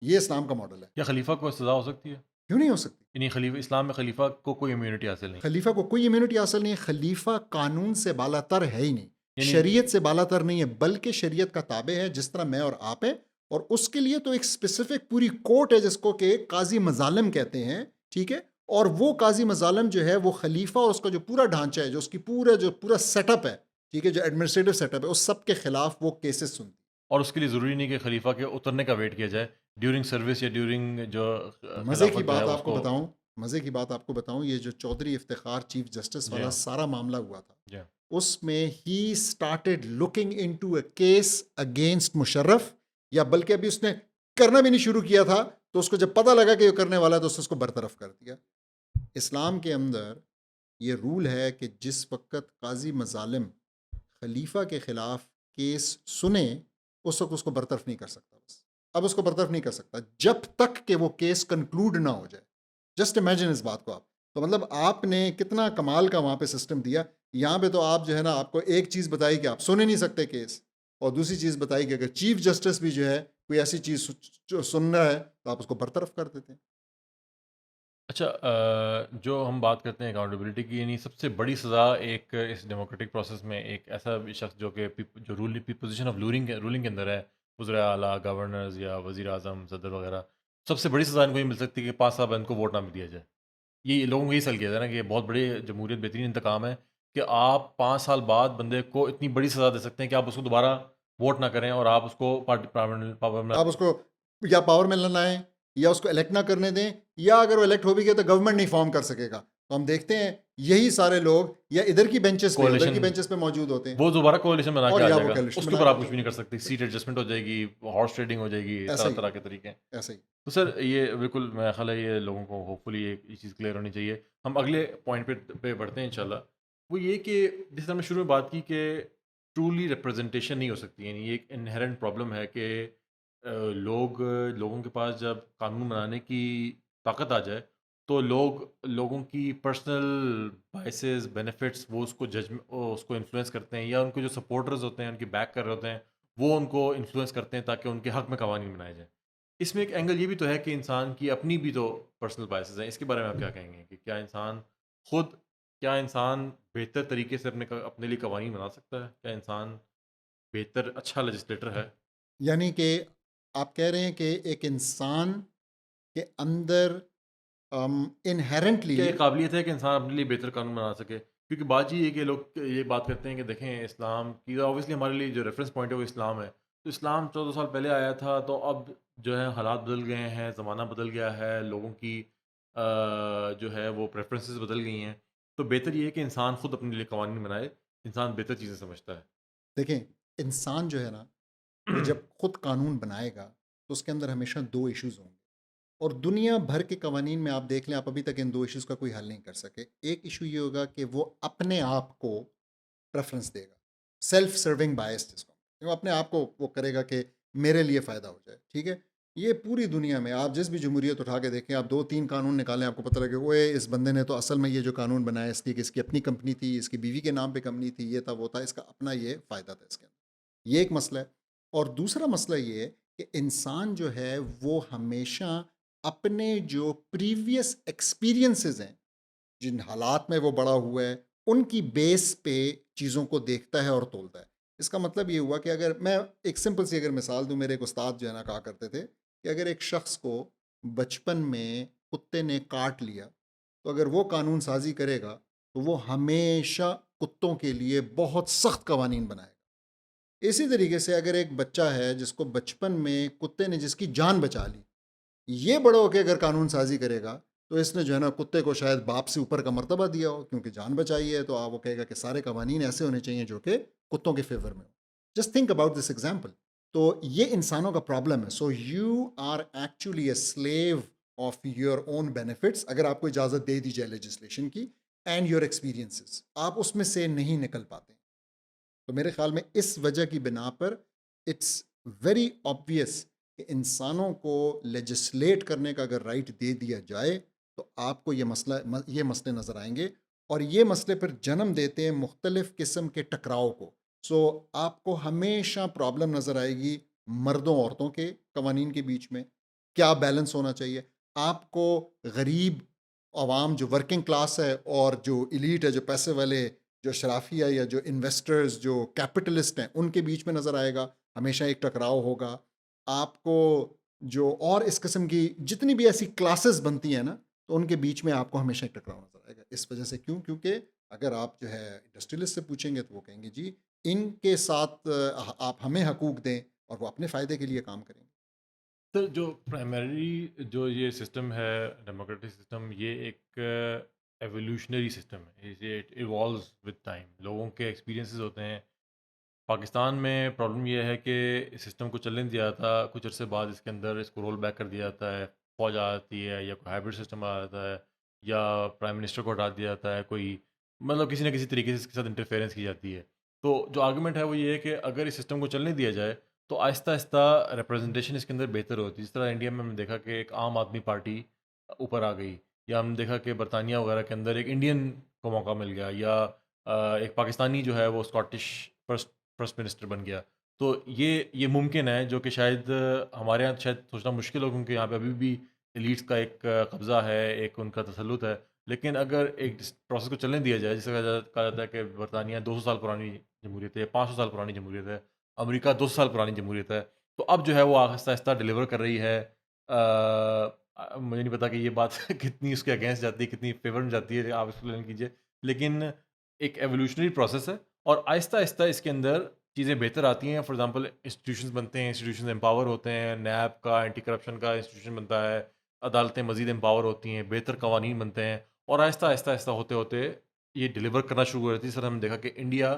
ये इस्लाम का मॉडल है। क्या खलीफा को सज़ा हो सकती है? क्यों नहीं हो सकती? यानी खलीफा इस्लाम में खलीफा को कोई इम्यूनिटी हासिल नहीं। खलीफा को कोई इम्यूनिटी हासिल नहीं है। खलीफा कानून से बालातर है ही नहीं, यानी शरीयत से बालातर नहीं है, बल्कि शरीयत का ताबे है जिस तरह मैं और आप हैं। और उसके लिए तो एक स्पेसिफिक पूरी कोर्ट है जिसको कि काजी मजालिम कहते हैं, ठीक है। और वो काजी मजालिम जो है वो खलीफा और उसका जो पूरा ढांचा है, जो पूरा सेटअप है, ठीक है, जो एडमिनिस्ट्रेटिव सेटअप है, उस सब के खिलाफ वो केसेस सुनती और उसके लिए ज़रूरी नहीं कि खलीफा के उतरने का वेट किया जाए। ड्यूरिंग सर्विस या ड्यूरिंग जो है। मज़े की खिलाफत जो है बात आपको उसको बताऊं, मज़े की बात आपको बताऊं, ये जो Chaudhary Iftikhar chief justice G वाला हाँ, सारा मामला हुआ था, जी हाँ। उसमें he started looking into a case against Musharraf, या बल्कि अभी उसने करना भी नहीं शुरू किया था, तो उसको जब पता लगा कि ये करने वाला है तो उसने उसको बरतरफ कर दिया। इस्लाम के अंदर ये रूल है कि जिस वक्त काजी मजालिम खलीफा के खिलाफ केस सुने, उस वक्त उसको बरतरफ नहीं कर सकता। बस अब उसको बरतरफ नहीं कर सकता जब तक कि वो केस कंक्लूड ना हो जाए। जस्ट इमेजिन इस बात को आप। तो मतलब आपने कितना कमाल का वहाँ पे सिस्टम दिया। यहाँ पे तो आप जो है ना, आपको एक चीज़ बताई कि आप सुन ही नहीं सकते केस, और दूसरी चीज़ बताई कि अगर चीफ जस्टिस भी जो है कोई ऐसी चीज़ जो सुन रहा है तो आप उसको बरतरफ कर देते हैं। अच्छा जो हम बात करते हैं अकाउंटेबिलिटी की यानी सबसे बड़ी सज़ा एक इस डेमोक्रेटिक प्रोसेस में एक ऐसा भी शख्स जो कि जो रूलिंग पोजीशन ऑफ रूलिंग के अंदर है, वज़ीर आला, गवर्नर्स या वज़ीर आज़म, सदर वगैरह, सबसे बड़ी सज़ा इनको ये मिल सकती है कि 5 साल बाद इनको वोट ना भी दिया जाए। ये लोगों को यही सल किया था ना कि ये बहुत बड़ी जमहूरियत बेहतरीन इंतकाम है कि आप 5 साल बाद बंदे को इतनी बड़ी सज़ा दे सकते हैं कि आप उसको दोबारा वोट ना करें और आप उसको पार्टी पावर में आप उसको या पावर में लाएं या उसको इलेक्ट ना करने दें, या अगर वो इलेक्ट हो भी गया तो गवर्नमेंट नहीं फॉर्म कर सकेगा। तो हम देखते हैं यही सारे लोग या इधर की बेंचेस पे उधर की कोalition बेंचेस पे मौजूद होते हैं, वो दोबारा कोalition बना के और आ या वो जाएगा। कोalition उसके बना ऊपर के आप आ कुछ भी नहीं कर जाएगा। सकते। सीट एडजस्टमेंट हो जाएगी, हॉर्स ट्रेडिंग हो जाएगी, ऐसा ही तरह-तरह के तरीके हैं। ऐसा ही। तो सर ये बिल्कुल मेरा ख़्याल है ये लोगों को होपफुली ये चीज़ क्लियर होनी चाहिए। हम अगले पॉइंट पे बढ़ते हैं इंशाल्लाह। वो ये कि जैसे हमने शुरू में बात की कि ट्रूली रिप्रेजेंटेशन नहीं हो सकती। यानी ये एक इन्हेरेंट प्रॉब्लम है कि लोगों के पास जब कानून बनाने की ताकत आ जाए, तो लोगों की पर्सनल बायसेस, बेनिफिट्स वो उसको इन्फ्लुएंस करते हैं, या उनके जो सपोर्टर्स होते हैं, उनकी बैक कर रहे होते हैं, वो उनको इन्फ्लुएंस करते हैं ताकि उनके हक में कवानीन बनाए जाएँ। इसमें एक एंगल ये भी तो है कि इंसान की अपनी भी तो पर्सनल बायसेस हैं। इसके बारे में आप क्या कहेंगे कि खुद क्या इंसान बेहतर तरीके से अपने लिए कवानीन बना सकता है? क्या इंसान बेहतर अच्छा लेजिस्लेटर है? यानी कि आप कह रहे हैं कि एक इंसान के अंदर इनहेरेंटली क्या ये काबिलियत है कि इंसान अपने लिए बेहतर कानून बना सके? क्योंकि बात ये है कि लोग ये बात करते हैं कि देखें इस्लाम की ऑब्वियसली हमारे लिए जो रेफ़रेंस पॉइंट है वो इस्लाम है। तो इस्लाम 14 साल पहले आया था, तो अब जो है हालात बदल गए हैं, ज़माना बदल गया है, लोगों की जो है वो प्रेफ़रेंसेस बदल गई हैं। तो बेहतर ये है कि इंसान खुद अपने लिए कवानीन बनाए, इंसान बेहतर चीज़ें समझता है। देखें, इंसान जो है ना, वो जब खुद कानून बनाएगा तो उसके अंदर हमेशा दो इश्यूज होंगे। और दुनिया भर के कवानीन में आप देख लें, आप अभी तक इन दो इश्यूज का कोई हल नहीं कर सके। एक इशू ये होगा कि वो अपने आप को प्रेफरेंस देगा, सेल्फ सर्विंग बायस जिसको, वो अपने आप को वो करेगा कि मेरे लिए फ़ायदा हो जाए। ठीक है, ये पूरी दुनिया में आप जिस भी जमहूरियत उठा के देखें, आप दो तीन कानून निकालें, आपको पता लगे ओए इस बंदे ने तो असल में ये जो कानून बनाया इसकी कि इसकी अपनी कंपनी थी, इसकी बीवी के नाम पे कंपनी थी, ये था वो था, इसका अपना ये फ़ायदा था इसके अंदर। ये एक मसला है। और दूसरा मसला ये है कि इंसान जो है वो हमेशा अपने जो प्रीवियस एक्सपीरियंसेस हैं, जिन हालात में वो बड़ा हुआ है, उनकी बेस पे चीज़ों को देखता है और तोलता है। इसका मतलब ये हुआ कि अगर मैं एक सिंपल सी अगर मिसाल दूँ, मेरे एक उस्ताद जो है ना कहा करते थे कि अगर एक शख्स को बचपन में कुत्ते ने काट लिया, तो अगर वो कानून साज़ी करेगा, तो वो हमेशा कुत्तों के लिए बहुत सख्त कवानीन बनाएगा। इसी तरीके से अगर एक बच्चा है जिसको बचपन में कुत्ते ने जिसकी जान बचा ली, ये बड़ा होके अगर कानून साज़ी करेगा, तो इसने जो है ना कुत्ते को शायद बाप से ऊपर का मर्तबा दिया हो, क्योंकि जान बचाई है, तो आप वो कहेगा कि सारे कवानीन ऐसे होने चाहिए जो कि कुत्तों के फ़ेवर में हो। Just think about this example. तो ये इंसानों का प्रॉब्लम है। So you are actually a slave of your own benefits, अगर आपको इजाज़त दे दी जाए लेजिस्लेशन की, एंड योर एक्सपीरियंसेस, आप उसमें से नहीं निकल पाते। तो मेरे ख़्याल में इस वजह की बिना पर इट्स वेरी ऑब्वियस कि इंसानों को लेजिस्लेट करने का अगर राइट दे दिया जाए, तो आपको ये मसले नज़र आएंगे, और ये मसले पर जन्म देते हैं मुख्तलिफ़ किस्म के टकराव को। सो आपको हमेशा प्रॉब्लम नज़र आएगी मर्दों औरतों के कवानीन के बीच में, क्या बैलेंस होना चाहिए। आपको गरीब आवाम जो वर्किंग क्लास है और जो इलीट है, जो पैसे वाले, जो शराफिया या जो इन्वेस्टर्स, जो कैपिटलिस्ट हैं, उनके बीच में नज़र आएगा, हमेशा एक टकराव होगा। आपको जो और इस किस्म की जितनी भी ऐसी क्लासेस बनती हैं ना, तो उनके बीच में आपको हमेशा एक टकराव नज़र आएगा। इस वजह से क्यों? क्योंकि अगर आप जो है इंडस्ट्रियलिस्ट से पूछेंगे तो वो कहेंगे जी इनके साथ आप हमें हकूक़ दें, और वो अपने फ़ायदे के लिए काम करेंगे। तो जो प्राइमरी जो ये सिस्टम है, डेमोक्रेटिक सिस्टम, ये एक एवोल्यूशनरी सिस्टम है। ये इट इवॉल्व्स विद टाइम, लोगों के एक्सपीरियंसेस होते हैं। पाकिस्तान में प्रॉब्लम ये है कि इस सिस्टम को चलने नहीं दिया जाता, कुछ अर्से बाद इसके अंदर इसको रोल बैक कर दिया जाता है, फौज आ जाती है या कोई हाइब्रिड सिस्टम आ जाता है, या प्राइम मिनिस्टर को हटा दिया जाता है कोई, मतलब किसी ना किसी तरीके से इसके साथ इंटरफेरेंस की जाती है। तो जो आर्गूमेंट है वो ये है कि अगर इस सिस्टम को चलने दिया जाए, तो आहिस्ता आहिस्ता रिप्रेजेंटेशन इसके अंदर बेहतर होती है। जिस तरह इंडिया में हमने देखा कि एक आम आदमी पार्टी ऊपर आ गई, या हमने देखा कि बरतानिया वगैरह के अंदर एक इंडियन को मौका मिल गया, या एक पाकिस्तानी जो है वो स्कॉटिश फर्स्ट फर्स्ट मिनिस्टर बन गया। तो ये मुमकिन है, जो कि शायद हमारे यहाँ शायद सोचना मुश्किल हो, क्योंकि यहाँ पे अभी भी एलीट्स का एक कब्ज़ा है, एक उनका तसल्लुत है। लेकिन अगर एक इस प्रोसेस को चलने दिया जाए, जिसे कहा जाता है कि बरतानिया 200 साल पुरानी जमहूरियत है, 500 साल पुरानी जमहूरियत है, अमेरिका 200 साल पुरानी जमहूरियत है। तो अब जो है वो आहिस्ता-आहिस्ता डिलीवर कर रही है। मुझे नहीं पता कि ये बात कितनी उसके अगेंस्ट जाती है, कितनी फ़ेवर में जाती है, आप एक्सप्लेन कीजिए। लेकिन एक एवोल्यूशनरी प्रोसेस है, और आहिस्ता-आहिस्ता इसके अंदर चीज़ें बेहतर आती हैं। फॉर एग्ज़ाम्पल इंस्टीट्यूशंस बनते हैं, इंस्टीट्यूशंस एम्पावर होते हैं, नैब का एंटी करप्शन का इंस्टीट्यूशन बनता है, अदालतें मज़ीद एम्पावर होती हैं, बेहतर कवानीन बनते हैं, और आहिस्ता-आहिस्ता होते-होते ये डिलीवर करना शुरू हो जाती है। सर, हमने देखा कि इंडिया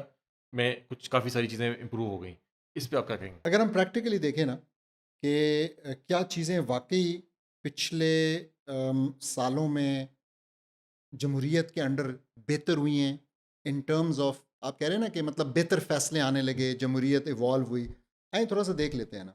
में कुछ काफ़ी सारी चीज़ें इम्प्रूव हो गई। इस पे आप क्या कहेंगे? अगर हम प्रैक्टिकली देखें ना कि क्या चीज़ें वाक़ई पिछले सालों में जमहूरियत के अंडर बेहतर हुई हैं, इन टर्म्स ऑफ आप कह रहे हैं ना कि मतलब बेहतर फ़ैसले आने लगे, जमहूरियत इवॉल्व हुई। आइए थोड़ा-सा देख लेते हैं ना।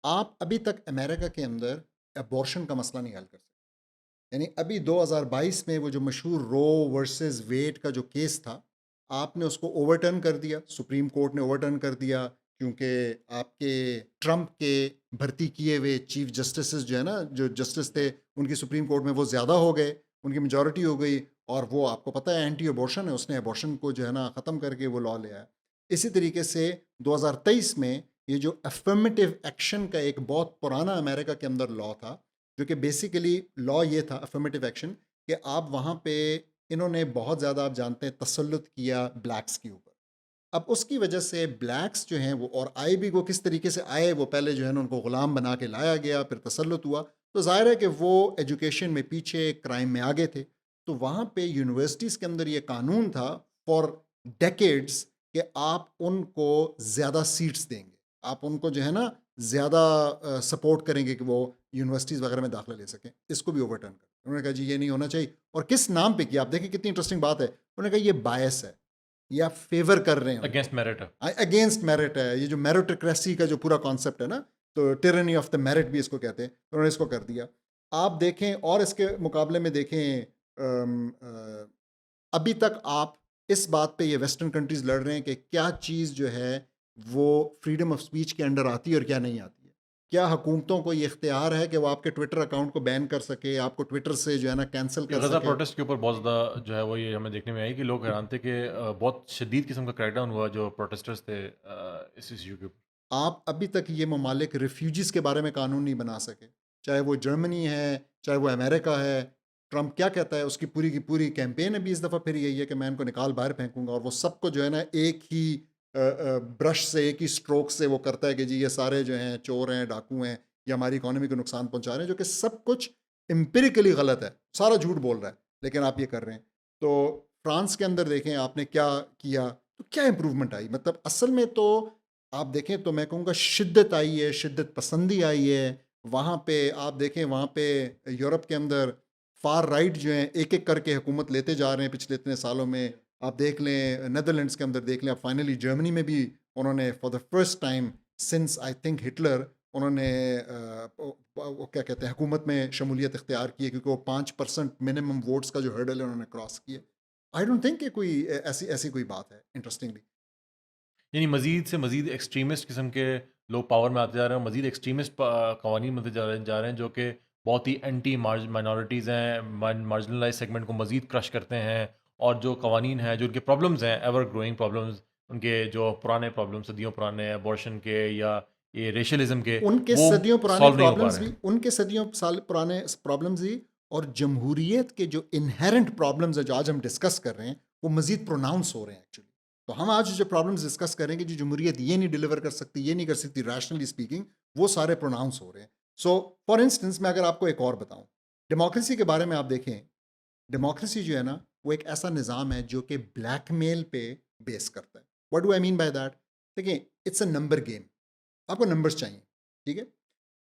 आप अभी तक अमेरिका के अंदर अबॉर्शन का मसला नहीं हल कर सकते। यानी अभी 2022 में वो जो मशहूर रो वर्सेस वेड का जो केस था, आपने उसको ओवरटर्न कर दिया, सुप्रीम कोर्ट ने ओवरटर्न कर दिया, क्योंकि आपके ट्रंप के भर्ती किए हुए चीफ जस्टिसेस जो है ना, जो जस्टिस थे, उनकी सुप्रीम कोर्ट में वो ज़्यादा हो गए, उनकी मेजॉरिटी हो गई, और वो आपको पता है एंटी अबॉर्शन है, उसने अबॉर्शन को जो है ना ख़त्म करके वो लॉ ले आया। इसी तरीके से 2023 में ये जो अफर्मेटिव एक्शन का एक बहुत पुराना अमेरिका के अंदर लॉ था, जो कि बेसिकली लॉ ये था अफर्मेटिव एक्शन, कि आप वहाँ पे इन्होंने बहुत ज़्यादा, आप जानते हैं, तसल्लुत किया ब्लैक्स के ऊपर। अब उसकी वजह से ब्लैक्स जो हैं वो, और आए भी वो किस तरीके से आए, वो पहले जो है ना उनको ग़ुलाम बना के लाया गया, फिर तसल्लुत हुआ, तो ज़ाहिर है कि वो एजुकेशन में पीछे, क्राइम में आगे थे। तो वहाँ पे यूनिवर्सिटीज़ के अंदर ये कानून था फॉर डेकेड्स कि आप उनको ज़्यादा सीट्स देंगे, आप उनको जो है ना ज़्यादा सपोर्ट करेंगे कि वो यूनिवर्सिटीज़ वगैरह में दाखिला ले सकें। इसको भी ओवरटर्न कर, उन्होंने कहा जी ये नहीं होना चाहिए। और किस नाम पे किया, आप देखिए कितनी इंटरेस्टिंग बात है, उन्होंने कहा ये बायस है, या फेवर कर रहे हैं उनको, अगेंस्ट मेरिट है। अगेंस्ट मेरिट है। ये जो मेरिटोक्रेसी का जो पूरा कॉन्सेप्ट है ना, तो टिरनी ऑफ द मेरिट भी इसको कहते हैं, तो उन्होंने इसको कर दिया। आप देखें, और इसके मुकाबले में देखें, अभी तक आप इस बात पे ये वेस्टर्न कंट्रीज लड़ रहे हैं कि क्या चीज़ जो है वो फ्रीडम ऑफ स्पीच के अंडर आती है और क्या नहीं आती है। क्या हुकूमतों को ये इख्तियार है कि वो आपके ट्विटर अकाउंट को बैन कर सके, आपको ट्विटर से जो है ना कैंसिल ये कर गज़ा सके। प्रोटेस्ट के ऊपर बहुत ज़्यादा जो है वो ये हमें देखने में आई कि लोग हैरान थे कि बहुत शदीद किस्म का क्रैकडाउन हुआ जो प्रोटेस्टर्स थे इस इश्यू के ऊपर। आप अभी तक ये ममालिक रिफ्यूजीज़ के बारे में कानून नहीं बना सके, चाहे वो जर्मनी है, चाहे वो अमेरिका है। ट्रंप क्या कहता है, उसकी पूरी की पूरी कैंपेन अभी इस दफ़ा फिर यही है कि मैं इनको निकाल बाहर फेंकूंगा, और वो सबको जो है ना एक ही ब्रश से, एक ही स्ट्रोक से वो करता है कि जी ये सारे जो हैं चोर हैं, डाकू हैं, ये हमारी इकोनॉमी को नुकसान पहुंचा रहे हैं, जो कि सब कुछ एम्पिरिकली गलत है, सारा झूठ बोल रहा है, लेकिन आप ये कर रहे हैं। तो फ्रांस के अंदर देखें आपने क्या किया, तो क्या इम्प्रूवमेंट आई, मतलब असल में तो आप देखें तो मैं कहूँगा शिद्दत आई है, शिद्दत पसंदी आई है। वहाँ पे आप देखें, वहाँ पे यूरोप के अंदर फार राइट जो हैं एक-एक करके हुकूमत लेते जा रहे हैं पिछले इतने सालों में। आप देख लें नेदरलैंड्स के अंदर, देख लें आप, फाइनली जर्मनी में भी उन्होंने for the first time since I think Hitler, उन्होंने वो क्या कहते हैं, हुकूमत में शमूलियत इख्तियार की है, क्योंकि वो 5% मिनिमम वोट्स का जो हर्डल है उन्होंने क्रॉस किया। आई डोंट थिंक कि कोई ऐसी ऐसी कोई बात है इंटरेस्टिंगली। यानी मज़ीद से मज़ीद एक्सट्रीमिस्ट किस्म के लोग पावर में आते जा रहे हैं, मज़ीद एक्सट्रीमिस्ट कवानीन बनते जा रहे हैं जो कि बहुत ही एंटी माइनॉरिटीज़ हैं, मार्जिनलाइज सेगमेंट को मज़ीद क्रश करते हैं। और जो कवानीन हैं, जो उनके प्रॉब्लम्स हैं, एवर ग्रोइंग प्रॉब्लम्स, उनके जो पुराने प्रॉब्लम्स सदियों पुराने अबॉर्शन के या ये रेशलिज्म के, उनके वो सदियों पुराने सॉल्व नहीं हो पा प्रॉब्लम्स रहे भी, हैं। उनके सदियों साल पुराने प्रॉब्लम्स भी, और जमहूरियत के जो इनहेरेंट प्रॉब्लम्स है जो आज हम डिस्कस कर रहे हैं, वो मजीद प्रोनाउंस हो रहे हैं एक्चुअली। तो हम आज जो प्रॉब्लम्स डिस्कस करेंगे, जो जमहूरियत ये नहीं डिलीवर कर सकती, ये नहीं कर सकती रैशनली स्पीकिंग, वो सारे प्रोनाउंस हो रहे हैं। सो फॉर इंस्टेंस मैं अगर आपको एक और बताऊं, डेमोक्रेसी के बारे में आप देखें, डेमोक्रेसी जो है ना वो एक ऐसा निज़ाम है जो कि ब्लैकमेल पे बेस करता है। What do I mean by that? देखिए, इट्स अ नंबर गेम, आपको नंबर्स चाहिए, ठीक है,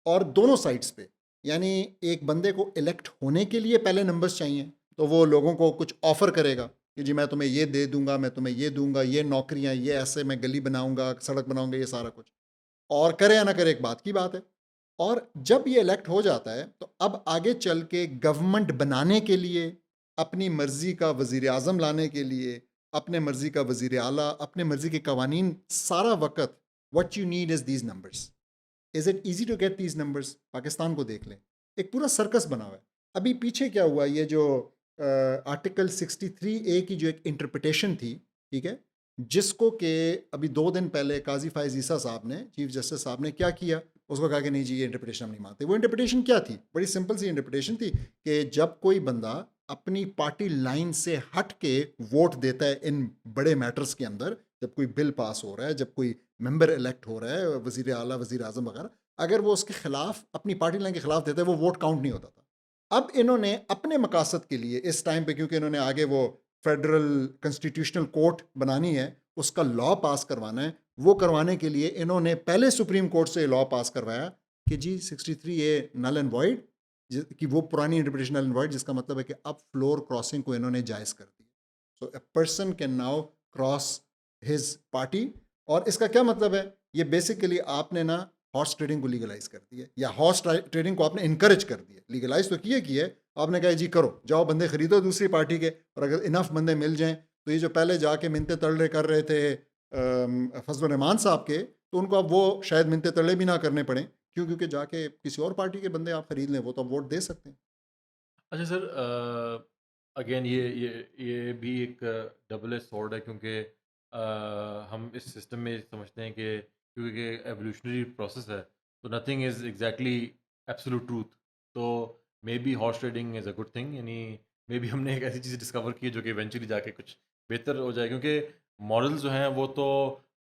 और दोनों साइड्स पे। यानी एक बंदे को इलेक्ट होने के लिए पहले नंबर्स चाहिए, तो वो लोगों को कुछ ऑफर करेगा कि जी मैं तुम्हें ये दे दूंगा, मैं तुम्हें ये दूंगा, ये नौकरियां, ये ऐसे, मैं गली बनाऊंगा, सड़क बनाऊंगा, ये सारा कुछ, और करे या ना करे एक बात की बात है। और जब ये इलेक्ट हो जाता है, तो अब आगे चल के गवर्नमेंट बनाने के लिए, अपनी मर्जी का वजीर आजम लाने के लिए, अपने मर्जी का वजीर आला, अपने मर्जी के कवानीन, सारा वक्त what you need is these numbers. Is it easy to get these numbers? Pakistan को देख लें, एक पूरा सर्कस बना हुआ है। अभी पीछे क्या हुआ, ये जो आर्टिकल 63A की जो एक इंटरप्रटेशन थी, ठीक है, जिसको कि अभी 2 दिन पहले काजी फायज ईसा साहब ने, चीफ जस्टिस साहब ने क्या किया, उसको कहा कि नहीं जी ये इंटरप्रटेशन हम नहीं मानते। वो इंटरप्रटेशन क्या थी? बड़ी सिंपल सी इंटरप्रटेशन थी कि जब कोई बंदा अपनी पार्टी लाइन से हट के वोट देता है इन बड़े मैटर्स के अंदर, जब कोई बिल पास हो रहा है, जब कोई मेंबर इलेक्ट हो रहा है, वजीर आला, वजीर आजम वगैरह, अगर वो उसके खिलाफ, अपनी पार्टी लाइन के खिलाफ देता है, वो वोट काउंट नहीं होता था। अब इन्होंने अपने मकासद के लिए इस टाइम पे, क्योंकि इन्होंने आगे वो फेडरल कॉन्स्टिट्यूशनल कोर्ट बनानी है, उसका लॉ पास करवाना है, वो करवाने के लिए इन्होंने पहले सुप्रीम कोर्ट से लॉ पास करवाया कि जी 63A नल एंड वॉइड, कि वो पुरानी इंटरप्रिटेशन नल एंड वॉइड, जिसका मतलब है कि अब फ्लोर क्रॉसिंग को इन्होंने जायज़ कर दिया। So a person can now cross his party. और इसका क्या मतलब है? ये बेसिकली आपने ना हॉर्स ट्रेडिंग को लीगलाइज कर दिया या हॉर्स ट्रेडिंग को आपने इनकरेज कर दिया। लीगलाइज तो किया है, आपने कहा जी करो, जाओ बंदे खरीदो दूसरी पार्टी के, और अगर इनफ बंदे मिल जाएं तो ये जो पहले जाके मिनते तड़ले कर रहे थे फजल रहमान साहब के, तो उनको अब वो शायद मिनते तड़ले भी ना करने पड़े। क्यों? क्योंकि जाके किसी और पार्टी के बंदे आप खरीद लें, वो तो अब वोट दे सकते हैं। अच्छा सर, अगेन ये भी एक डबल एज सॉर्ड है, क्योंकि हम इस सिस्टम में समझते हैं कि क्योंकि एवोल्यूशनरी प्रोसेस है, तो nothing is exactly absolute truth. तो maybe horse trading is a good thing, यानी मे बी हमने एक ऐसी चीज़ डिस्कवर की है जो कि इवेंचुअली जाके कुछ बेहतर हो जाए, क्योंकि मॉरल्स जो हैं वो तो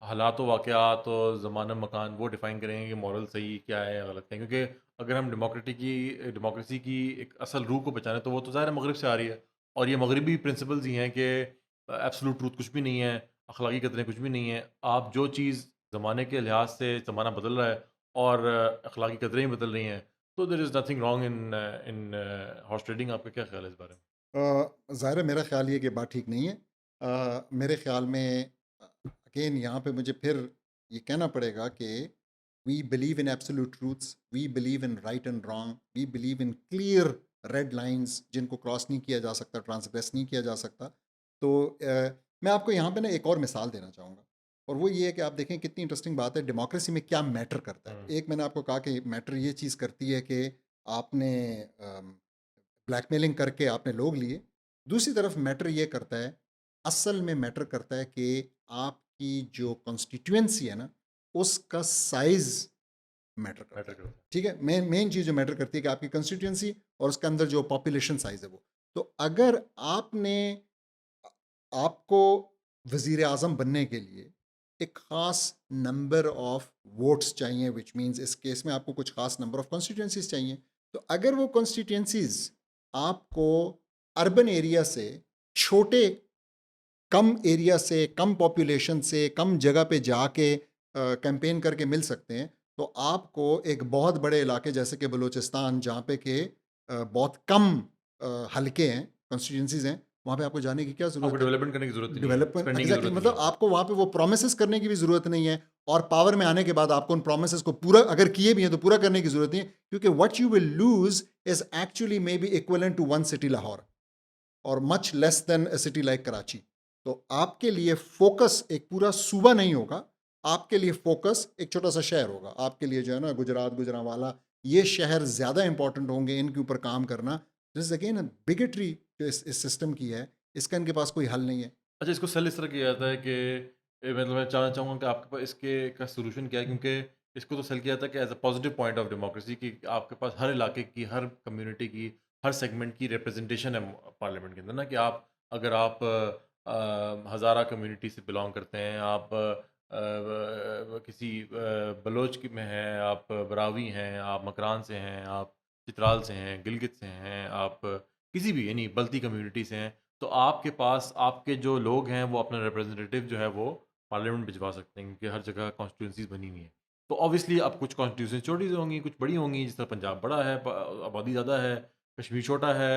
हालात व वाक़यात और ज़माना मकान वो डिफ़ाइन करेंगे कि मॉरल सही क्या है या गलत है। क्योंकि अगर हम डेमोक्रेसी की एक असल रूह को पहचानें, तो वो तो ज़ाहिर है मगरिब से आ रही है, और ये मगरिबी प्रिंसिपल्स ही हैं कि एब्सोल्यूट ट्रूथ कुछ भी नहीं है, अखलाकी कदरें कुछ भी नहीं है। आप जो चीज़ ज़माने के लिहाज से ज़माना बदल रहा है और अखलाकी कदरें ही बदल रही हैं, तो there is nothing wrong in horse trading. आपका क्या ख्याल है इस बारे में? ज़ाहिर है मेरा ख़्याल ये कि बात ठीक नहीं है। मेरे ख़्याल में अगेन यहाँ पे मुझे फिर ये कहना पड़ेगा कि we believe in absolute truths, we believe in right and wrong, we believe in clear red lines जिनको क्रॉस नहीं किया जा सकता, ट्रांसग्रेस नहीं किया जा सकता। तो मैं आपको यहाँ पे ना एक और मिसाल देना चाहूँगा, और वो ये है कि आप देखें कितनी इंटरेस्टिंग बात है, डेमोक्रेसी में क्या मैटर करता है। हुँ। एक मैंने आपको कहा कि मैटर ये चीज़ करती है कि आपने ब्लैकमेलिंग करके आपने लोग लिए। दूसरी तरफ मैटर ये करता है, असल में मैटर करता है कि आपकी जो कॉन्स्टिट्यूएंसी है ना, उसका साइज़ मैटर करता मैटर है। करता है। ठीक है? मेन मेन चीज़ जो मैटर करती है कि आपकी कॉन्स्टिट्यूएंसी और उसके अंदर जो पॉपुलेशन साइज़ है वो। तो अगर आपने आपको वज़ीर आज़म बनने के लिए एक ख़ास नंबर ऑफ वोट्स चाहिए, व्हिच मीन्स इस केस में आपको कुछ ख़ास नंबर ऑफ कॉन्स्टिट्यूएंसीज़ चाहिए। तो अगर वो कॉन्स्टिट्यूएंसीज़ आपको अर्बन एरिया से छोटे कम एरिया से, कम पॉपुलेशन से, कम जगह पे जाके कैंपेन करके मिल सकते हैं, तो आपको एक बहुत बड़े इलाके जैसे कि बलूचिस्तान, जहाँ पे कि बहुत कम हलके हैं, कॉन्स्टिट्यूएंसीज़ हैं, वहाँ पे आपको जाने की क्या आपको ज़रूरत है? डेवलपमेंट करने की ज़रूरत ही नहीं है, डेवलपमेंट स्पेंडिंग की एग्ज़ैक्टली, ज़रूरत नहीं है मतलब आपको। आपको वहाँ पे वो प्रोमिसेस करने की भी ज़रूरत नहीं है, और पावर में आने के बाद आपको उन प्रोमिसेस को पूरा अगर किए भी हैं तो पूरा करने की ज़रूरत नहीं है, क्योंकि what you will lose is actually maybe equivalent to one city Lahore और much less than a city like Karachi. तो आपके लिए फ़ोकस एक पूरा सूबा नहीं होगा, आपके लिए फ़ोकस एक छोटा-सा शहर होगा। आपके लिए जो है ना गुजरात, गुजरांवाला, ये शहर ज़्यादा इम्पोर्टेंट होंगे इनके ऊपर काम करना। दिस इज़ अगेन बिगेटरी जो इस सिस्टम की है, इसका इनके पास कोई हल नहीं है। अच्छा, इसको सेल इस तरह किया जाता है कि मतलब मैं जानना चाहूँगा कि आपके पास इसके का सॉल्यूशन क्या है? क्योंकि इसको तो सेल किया जाता है कि as a positive point of democracy, कि आपके पास हर इलाके की, हर कम्युनिटी की, हर सेगमेंट की रिप्रेजेंटेशन है पार्लियामेंट के अंदर ना, कि आप अगर आप हज़ारा कम्युनिटी से बिलॉन्ग करते हैं, आप किसी बलोच की में हैं, आप बरावी हैं, आप मकरान से हैं, आप चित्राल से हैं, गिलगित से हैं, आप किसी भी यानी बल्ती कम्युनिटी से हैं, तो आपके पास आपके जो लोग हैं वो अपना रिप्रेजेंटेटिव जो है वो पार्लियामेंट भिजवा सकते हैं, क्योंकि हर जगह कॉन्स्टिट्यूंसीज बनी हुई हैं। तो ऑब्वियसली अब कुछ कॉन्स्टिट्यूंसी छोटी सी होंगी, कुछ बड़ी होंगी, जिस तरह पंजाब बड़ा है, आबादी ज़्यादा है, कश्मीर छोटा है,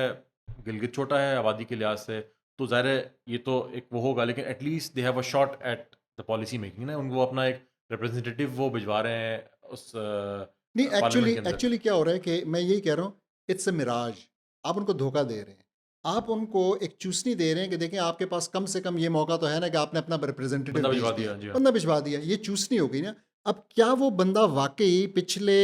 गिलगित छोटा है आबादी के लिहाज से, तो ज़ाहिर है ये तो एक वो होगा, लेकिन at least they have a shot at the policy making ना, उनको अपना एक रिप्रेजेंटेटिव वो भिजवा रहे हैं उस नहीं, एक्चुअली पार्लियामेंट के अंदर। एक्चुअली क्या हो रहा है कि मैं यही कह रहा हूँ, इट्स अ मिराज। आप उनको धोखा दे रहे हैं। आप उनको एक चूसनी दे रहे हैं कि देखें आपके पास कम से कम ये मौका तो है ना कि आपने अपना रिप्रेजेंटेटिव बंदा भेज भिजवा दिया, दिया, जी हाँ। बंदा भिजवा दिया, ये चूसनी हो गई ना। अब क्या वो बंदा वाकई पिछले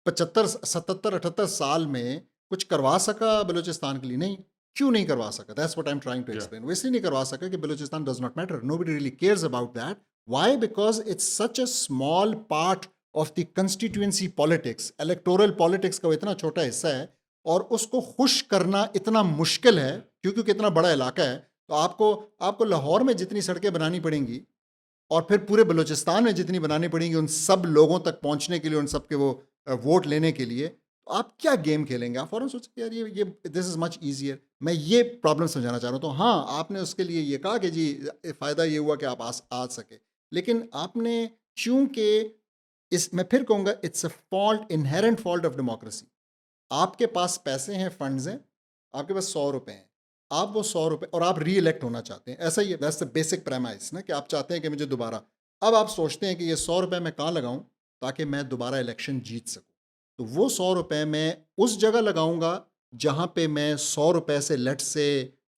75 77 78 साल में कुछ करवा सका बलूचिस्तान के लिए? नहीं। क्यों नहीं करवा सका? That's what I am trying to जी हाँ। एक्सप्लेन। वो इसलिए नहीं करवा सका कि Balochistan does not matter, nobody really cares about that. Why? Because it's such a small part of the constituency politics, electoral politics का वो इतना छोटा हिस्सा है, और उसको खुश करना इतना मुश्किल है क्योंकि कितना बड़ा इलाका है। तो आपको आपको लाहौर में जितनी सड़कें बनानी पड़ेंगी और फिर पूरे बलूचिस्तान में जितनी बनानी पड़ेंगी उन सब लोगों तक पहुंचने के लिए, उन सब के वो वोट लेने के लिए, तो आप क्या गेम खेलेंगे? आप फ़ौरन सोचेंगे यार ये दिस इज़ मच ईजियर। मैं ये प्रॉब्लम समझाना चाह रहा हूँ। तो हाँ, आपने उसके लिए ये कहा कि जी फ़ायदा ये हुआ कि आप आ सके, लेकिन आपने चूंकि इस मैं फिर कहूँगा it's a fault, inherent fault of democracy. आपके पास पैसे हैं, फंड्स हैं, आपके पास 100 रुपए हैं, आप वो 100 रुपए और आप री इलेक्ट होना चाहते हैं, ऐसा ही है, दैट्स द बेसिक प्रेमाइस ना, कि आप चाहते हैं कि मुझे दोबारा। अब आप सोचते हैं कि ये 100 रुपए मैं कहाँ लगाऊं? ताकि मैं दोबारा इलेक्शन जीत सकूं। तो वो 100 रुपए मैं उस जगह लगाऊंगा जहां पे मैं 100 रुपए से लेट से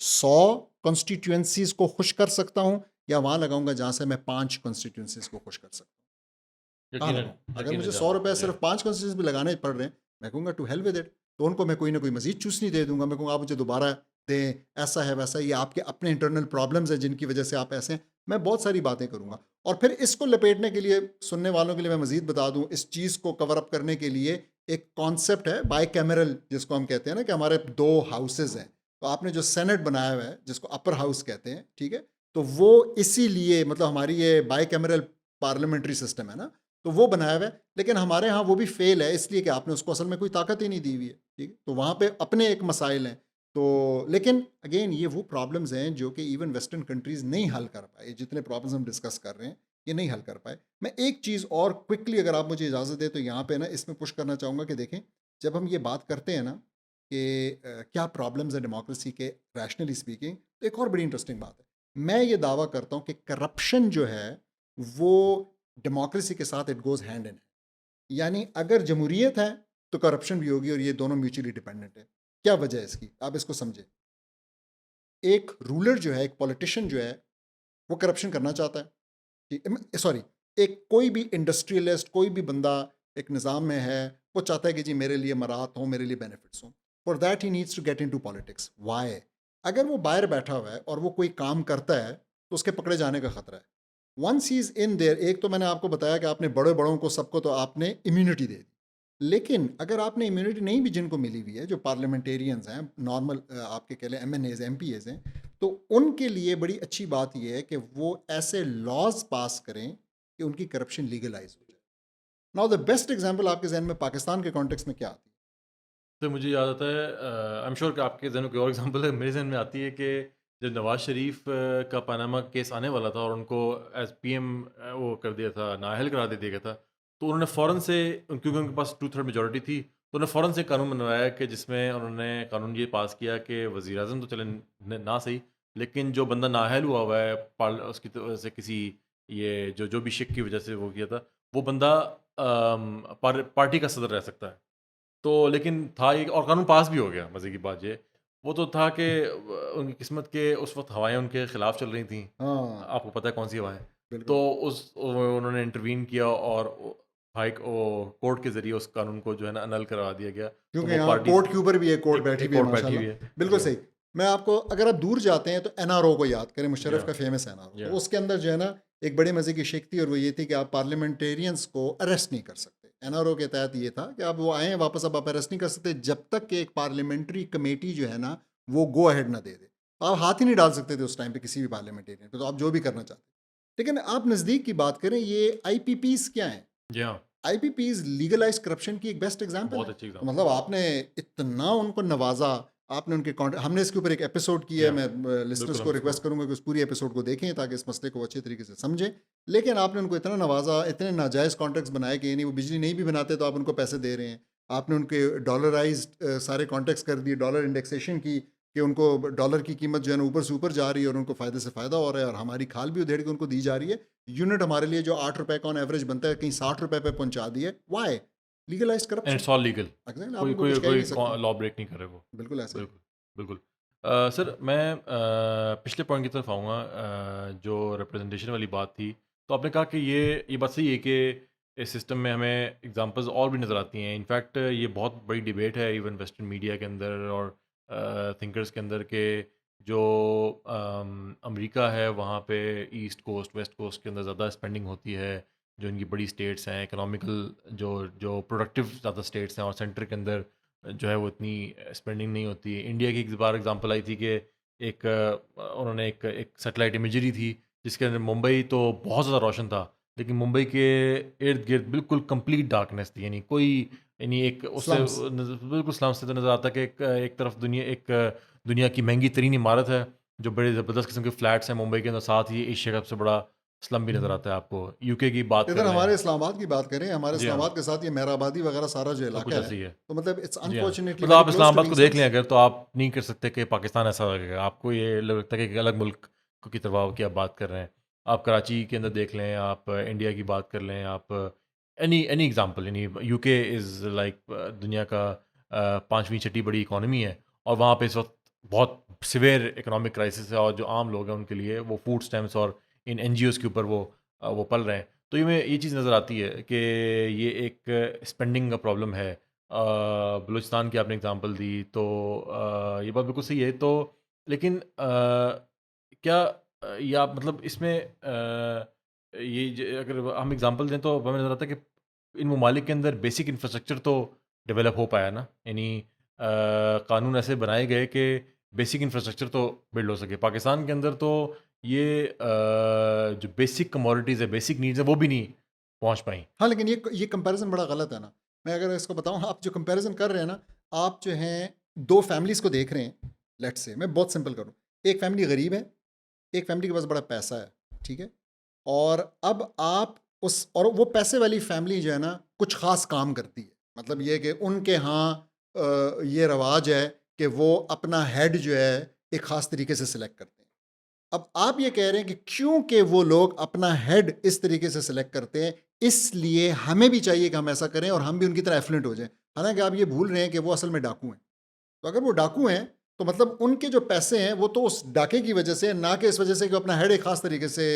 100 कॉन्स्टिट्यूएंसीज को खुश कर सकता हूं, या वहां लगाऊंगा जहां से मैं 5 कॉन्स्टिट्यूएंसीज को खुश कर सकता हूं। कहाँ यकीनन, लगाऊँ? अगर मुझे यकीनन 100 जनाब, रुपए या सिर्फ 5 कॉन्स्टिट्यूएंसी भी लगाने पड़ रहे हैं, मैं कहूँगा टू हेल विद इट। तो उनको मैं कोई ना कोई मज़ीद चूसनी दे दूँगा। मैं कहूँगा आप मुझे दोबारा दें, ऐसा है, वैसा है, ये आपके अपने इंटरनल प्रॉब्लम्स हैं जिनकी वजह से आप ऐसे हैं। मैं बहुत सारी बातें करूँगा। और फिर इसको लपेटने के लिए, सुनने वालों के लिए मैं मज़ीद बता दूँ, इस चीज़ को कवर अप करने के लिए एक कॉन्सेप्ट है बाइकैमरल, जिसको हम कहते हैं ना कि हमारे 2 हाउसेज़ हैं। तो आपने जो सेनेट बनाया हुआ है, जिसको अपर हाउस कहते हैं, ठीक है? तो वो इसीलिए, मतलब हमारी ये बाइकैमरल पार्लियामेंट्री सिस्टम है ना, तो वो बनाया हुआ है। लेकिन हमारे यहाँ वो भी फेल है, इसलिए कि आपने उसको असल में कोई ताकत ही नहीं दी हुई है, ठीक है? तो वहाँ पे अपने एक मसाइल हैं। तो लेकिन अगेन ये वो प्रॉब्लम्स हैं जो कि इवन वेस्टर्न कंट्रीज़ नहीं हल कर पाए। जितने प्रॉब्लम्स हम डिस्कस कर रहे हैं, ये नहीं हल कर पाए। मैं एक चीज़ और क्विकली, अगर आप मुझे इजाज़त दें, तो यहाँ पे ना इसमें पुश करना चाहूँगा कि देखें, जब हम ये बात करते हैं ना कि क्या प्रॉब्लम्स है डेमोक्रेसी के, रैशनली स्पीकिंग, तो एक और बड़ी इंटरेस्टिंग बात है। मैं ये दावा करता हूँ कि करप्शन जो है वो डेमोक्रेसी के साथ it goes hand in hand. यानी अगर जमहूरियत है तो करप्शन भी होगी, और ये दोनों म्यूचुअली डिपेंडेंट है। क्या वजह है इसकी, आप इसको समझें। एक रूलर जो है, एक पॉलिटिशियन जो है, वो करप्शन करना चाहता है। सॉरी, एक कोई भी इंडस्ट्रियलिस्ट, कोई भी बंदा एक निज़ाम में है, वो चाहता है कि जी मेरे लिए मराहत हो, मेरे लिए बेनिफिट्स हों। For that he needs to get into politics. Why? अगर वो बाहर बैठा हुआ है और वो कोई काम करता है, तो उसके पकड़े जाने का खतरा है। Once he is in there, एक तो मैंने आपको बताया कि आपने बड़े बड़ों को, सबको तो आपने इम्यूनिटी दे दी। लेकिन अगर आपने इम्यूनिटी नहीं भी जिनको मिली हुई है, जो पार्लियामेंटेरियंस हैं, नॉर्मल आपके कह लें MNAs MPAs हैं, तो उनके लिए बड़ी अच्छी बात यह है कि वो ऐसे लॉज पास करें कि उनकी करप्शन लीगलाइज हो जाए। नाउ द बेस्ट एग्जांपल आपके जहन में पाकिस्तान के कॉन्टेक्स्ट में क्या आती तो मुझे याद आता है, आई एम श्योर कि आपके ज़हन में कोई और एग्जांपल है, मेरे ज़हन में आती है कि जब नवाज़ शरीफ का पनामा केस आने वाला था और उनको एज़ पीएम वो कर दिया था, नाअहल करार दे दिया गया था, तो उन्होंने फ़ौरन से, क्योंकि उनके पास 2/3 मेजॉरिटी थी, तो उन्होंने फ़ौरन से कानून बनवाया कि जिसमें उन्होंने कानून ये पास किया कि वज़ीर-ए-आज़म तो चले ना सही, लेकिन जो बंदा नाअहल हुआ हुआ है उसकी वजह से, किसी ये जो जो भी शिक की वजह से वो किया था, वो बंदा पार्टी का सदर रह सकता है। तो लेकिन था ये, और कानून पास भी हो गया। मज़े की बात ये, वो तो था कि उनकी किस्मत के उस वक़्त हवाएँ उनके ख़िलाफ़ चल रही थीं। है? हाँ, आपको पता है कौन-सी हवाएँ? बिल्कुल। तो उन्होंने इंटरवीन किया और कोर्ट के ज़रिए उस कानून को जो है ना अनल करवा दिया गया। तो क्योंकि वो यहाँ पार्टीज़, कोर्ट के ऊपर भी एक कोर्ट बैठी एक हुई है कोर्ट बैठी हुई माशाल्लाह। है। बिल्कुल जो सही। मैं आपको, अगर आप दूर जाते हैं तो एनआरओ को याद करें, या मुशर्रफ का फेमस एनआरओ। तो या उसके अंदर जो है ना, एक बड़े मज़े की शिक थी, और वो ये थी कि आप पार्लियामेंटेरियंस को अरेस्ट नहीं कर सकते। एनआरओ के तहत ये था कि आप वो आए हैं वापस, अब आप अरेस्ट नहीं कर सकते जब तक कि एक पार्लियामेंट्री कमेटी जो है ना, वो गो अहेड ना दे दे। तो आप हाथ ही नहीं डाल सकते थे उस टाइम पे किसी भी पार्लियामेंटेरियन पे, तो आप जो भी करना चाहते। लेकिन आप नज़दीक की बात करें, ये आईपीपीज क्या हैं? या आईपीपीज लीगलाइज करप्शन की एक बेस्ट एग्जांपल है। बहुत अच्छी तो एग्ज़ाम्पल मतलब है। आपने इतना उनको नवाजा, आपने उनके हमने इसके ऊपर एक एपिसोड किया है। या मैं लिसनर्स बिल्कुल को हम इसको रिक्वेस्ट करूंगा कि उस पूरी एपिसोड को देखें ताकि इस मसले को वो अच्छे तरीके से समझें। लेकिन आपने उनको इतना नवाजा, इतने नाजायज़ कॉन्ट्रैक्ट्स बनाए कि यानी वो बिजली नहीं भी बनाते तो आप उनको पैसे दे रहे हैं। आपने उनके डॉलराइज सारे कॉन्ट्रैक्ट्स कर दिए, डॉलर इंडेक्सेशन की, कि उनको डॉलर की कीमत जो है ना ऊपर से ऊपर जा रही है और उनको फ़ायदे से फ़ायदा हो रहा है, और हमारी खाल भी उधेड़ के उनको दी जा रही है। यूनिट हमारे लिए जो 8 रुपए का ऑन एवरेज बनता है, कहीं 60 रुपए पे पहुंचा दिए। Why? Legalise and corruption. It's all legal. Exactly, आप कोई उनको कोई कुछ कह ही कोई नहीं सकते। लॉ ब्रेक नहीं कर रहे वो। बिल्कुल ऐसे ही। बिल्कुल, बिल्कुल। सर मैं पिछले पॉइंट की तरफ आऊँगा, जो रिप्रेजेंटेशन वाली बात थी। तो आपने कहा कि ये बात सही है कि इस सिस्टम में हमें एग्ज़ाम्पल्स और भी नज़र आती हैं। इनफैक्ट ये बहुत बड़ी डिबेट है इवन वेस्टर्न मीडिया के अंदर और थिंकर्स के अंदर, के जो अमेरिका है वहाँ पे ईस्ट कोस्ट, वेस्ट कोस्ट के अंदर ज़्यादा स्पेंडिंग होती है। जो इनकी बड़ी स्टेट्स हैं, इकोनॉमिकल जो जो प्रोडक्टिव ज़्यादा स्टेट्स हैं, और सेंटर के अंदर जो है वो इतनी स्पेंडिंग नहीं होती है। इंडिया की एक बार एग्जांपल आई थी कि एक उन्होंने एक एक सैटेलाइट इमेजरी थी जिसके अंदर मुंबई तो बहुत ज़्यादा रोशन था, लेकिन मुंबई के इर्द गिर्द बिल्कुल कंप्लीट डार्कनेस थी। यानी कोई, यानी एक उससे स्लम्स। बिल्कुल स्लम्स से तो नज़र आता है कि एक तरफ दुनिया की महंगी तरीन इमारत है, जो बड़े ज़बरदस्त किस्म के फ्लैट्स हैं मुंबई के अंदर, साथ ही एशिया का सबसे बड़ा स्लम भी नज़र आता है आपको। यूके की बात कर इधर लें। हमारे इस्लामाबाद की बात करें, हमारे जी हाँ, इस्लामाबाद के साथ ये मेहराबादी वगैरह सारा जो सब इलाका कुछ है, ऐसे ही है। तो मतलब इट्स जी हाँ, अनफॉर्चुनेटली मतलब वेरी आप क्लोज टू इस्लामाबाद बीइंग को देख लें स्लम्स। अगर, तो आप नहीं कर सकते कि पाकिस्तान ऐसा लगेगा। आपको ये लगता है कि एक अलग मुल्क की तरफ की आप बात कर रहे हैं। आप कराची के अंदर देख लें, आप इंडिया की बात कर लें, आप एनी एग्जांपल, यानी यूके इज़ लाइक दुनिया का पाँचवीं छठी बड़ी इकोनॉमी है, और वहाँ पे इस वक्त बहुत सिवियर इकोनॉमिक क्राइसिस है, और जो आम लोग हैं उनके लिए वो फूड स्टैम्प्स और इन एनजीओज़ के ऊपर वो पल रहे हैं। तो ये चीज़ नज़र आती है कि ये एक स्पेंडिंग का प्रॉब्लम है। बलूचिस्तान की आपने एग्जांपल दी, तो ये बात बिल्कुल सही है। तो लेकिन क्या या मतलब इसमें अगर हम एग्जांपल दें, तो हमें नज़र आता है कि इन ममालिक के अंदर बेसिक इंफ्रास्ट्रक्चर तो डेवलप हो पाया ना, यानी कानून ऐसे बनाए गए कि बेसिक इंफ्रास्ट्रक्चर तो बिल्ड हो सके। पाकिस्तान के अंदर तो ये जो बेसिक कमोडिटीज़ है, बेसिक नीड्स है, वो भी नहीं पहुंच पाई। हाँ, लेकिन ये कंपैरिज़न बड़ा गलत है ना। मैं अगर इसको बताऊँ, आप जो कंपैरिज़न कर रहे हैं ना, आप जो हैं 2 फैमिलीज़ को देख रहे हैं, लेट्स से मैं बहुत सिंपल करूँ। एक फैमिली गरीब है, एक फैमिली के पास बड़ा पैसा है, ठीक है? और अब आप उस और वो पैसे वाली फैमिली जो है ना, कुछ ख़ास काम करती है। मतलब ये है कि उनके यहाँ ये रवाज है कि वो अपना हेड जो है, एक ख़ास तरीके से सिलेक्ट करते हैं। अब आप ये कह रहे हैं कि क्योंकि वो लोग अपना हेड इस तरीके से सिलेक्ट करते हैं, इसलिए हमें भी चाहिए कि हम ऐसा करें और हम भी उनकी तरह एफ्लुएंट हो जाएं। हालांकि आप ये भूल रहे हैं कि वो असल में डाकू हैं। तो अगर वो डाकू हैं, तो मतलब उनके जो पैसे हैं वो तो उस डाके की वजह से, ना कि इस वजह से कि वो अपना हेड एक खास तरीके से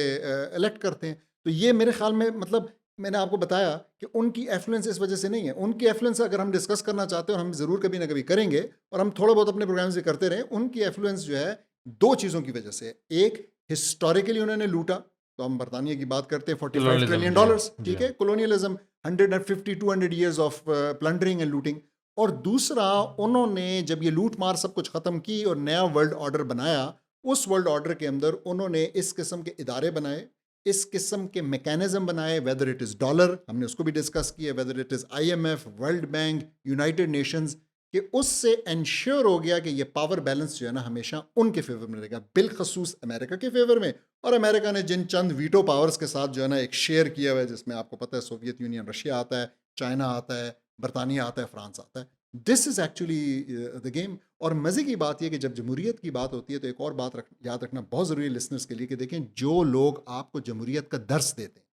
इलेक्ट करते हैं। तो ये मेरे ख्याल में, मतलब मैंने आपको बताया कि उनकी एफ्लुएंस इस वजह से नहीं है। उनकी एफ्लुएंस अगर हम डिस्कस करना चाहते हैं, और हम ज़रूर कभी ना कभी करेंगे, और हम थोड़ा बहुत अपने प्रोग्राम से करते रहें, उनकी एफ्लुएंस जो है दो चीज़ों की वजह से है। एक, हिस्टोरिकली उन्होंने लूटा, तो हम बरतानिया की बात करते हैं, 45 कोलोनियलिज्म, ट्रिलियन जी हाँ, डॉलर्स, जी ठीक हाँ। है, colonialism, 150-200 years of plundering and looting. और दूसरा, उन्होंने जब ये लूट मार सब कुछ ख़त्म की और नया वर्ल्ड ऑर्डर बनाया, उस वर्ल्ड ऑर्डर के अंदर उन्होंने इस किस्म के इदारे बनाए, इस किस्म के मैकेनिज्म बनाए, वेदर इट इज़ डॉलर, हमने उसको भी डिस्कस किया, whether it is IMF, world bank, United Nations, कि उससे इंश्योर हो गया कि ये पावर बैलेंस जो है ना, हमेशा उनके फेवर में रहेगा, बिलखसूस अमेरिका के फेवर में। और अमेरिका ने जिन चंद वीटो पावर्स के साथ जो है ना एक शेयर किया हुआ है, जिसमें आपको पता है सोवियत यूनियन, रशिया आता है, चाइना आता है, बरतानिया आता है, फ्रांस आता है। This is actually the game. और मज़े की बात यह कि जब जमहूरियत की बात होती है, तो एक और बात याद रखना बहुत ज़रूरी है लिसनर्स के लिए, कि देखें, जो लोग आपको जमहूरियत का दर्स देते हैं,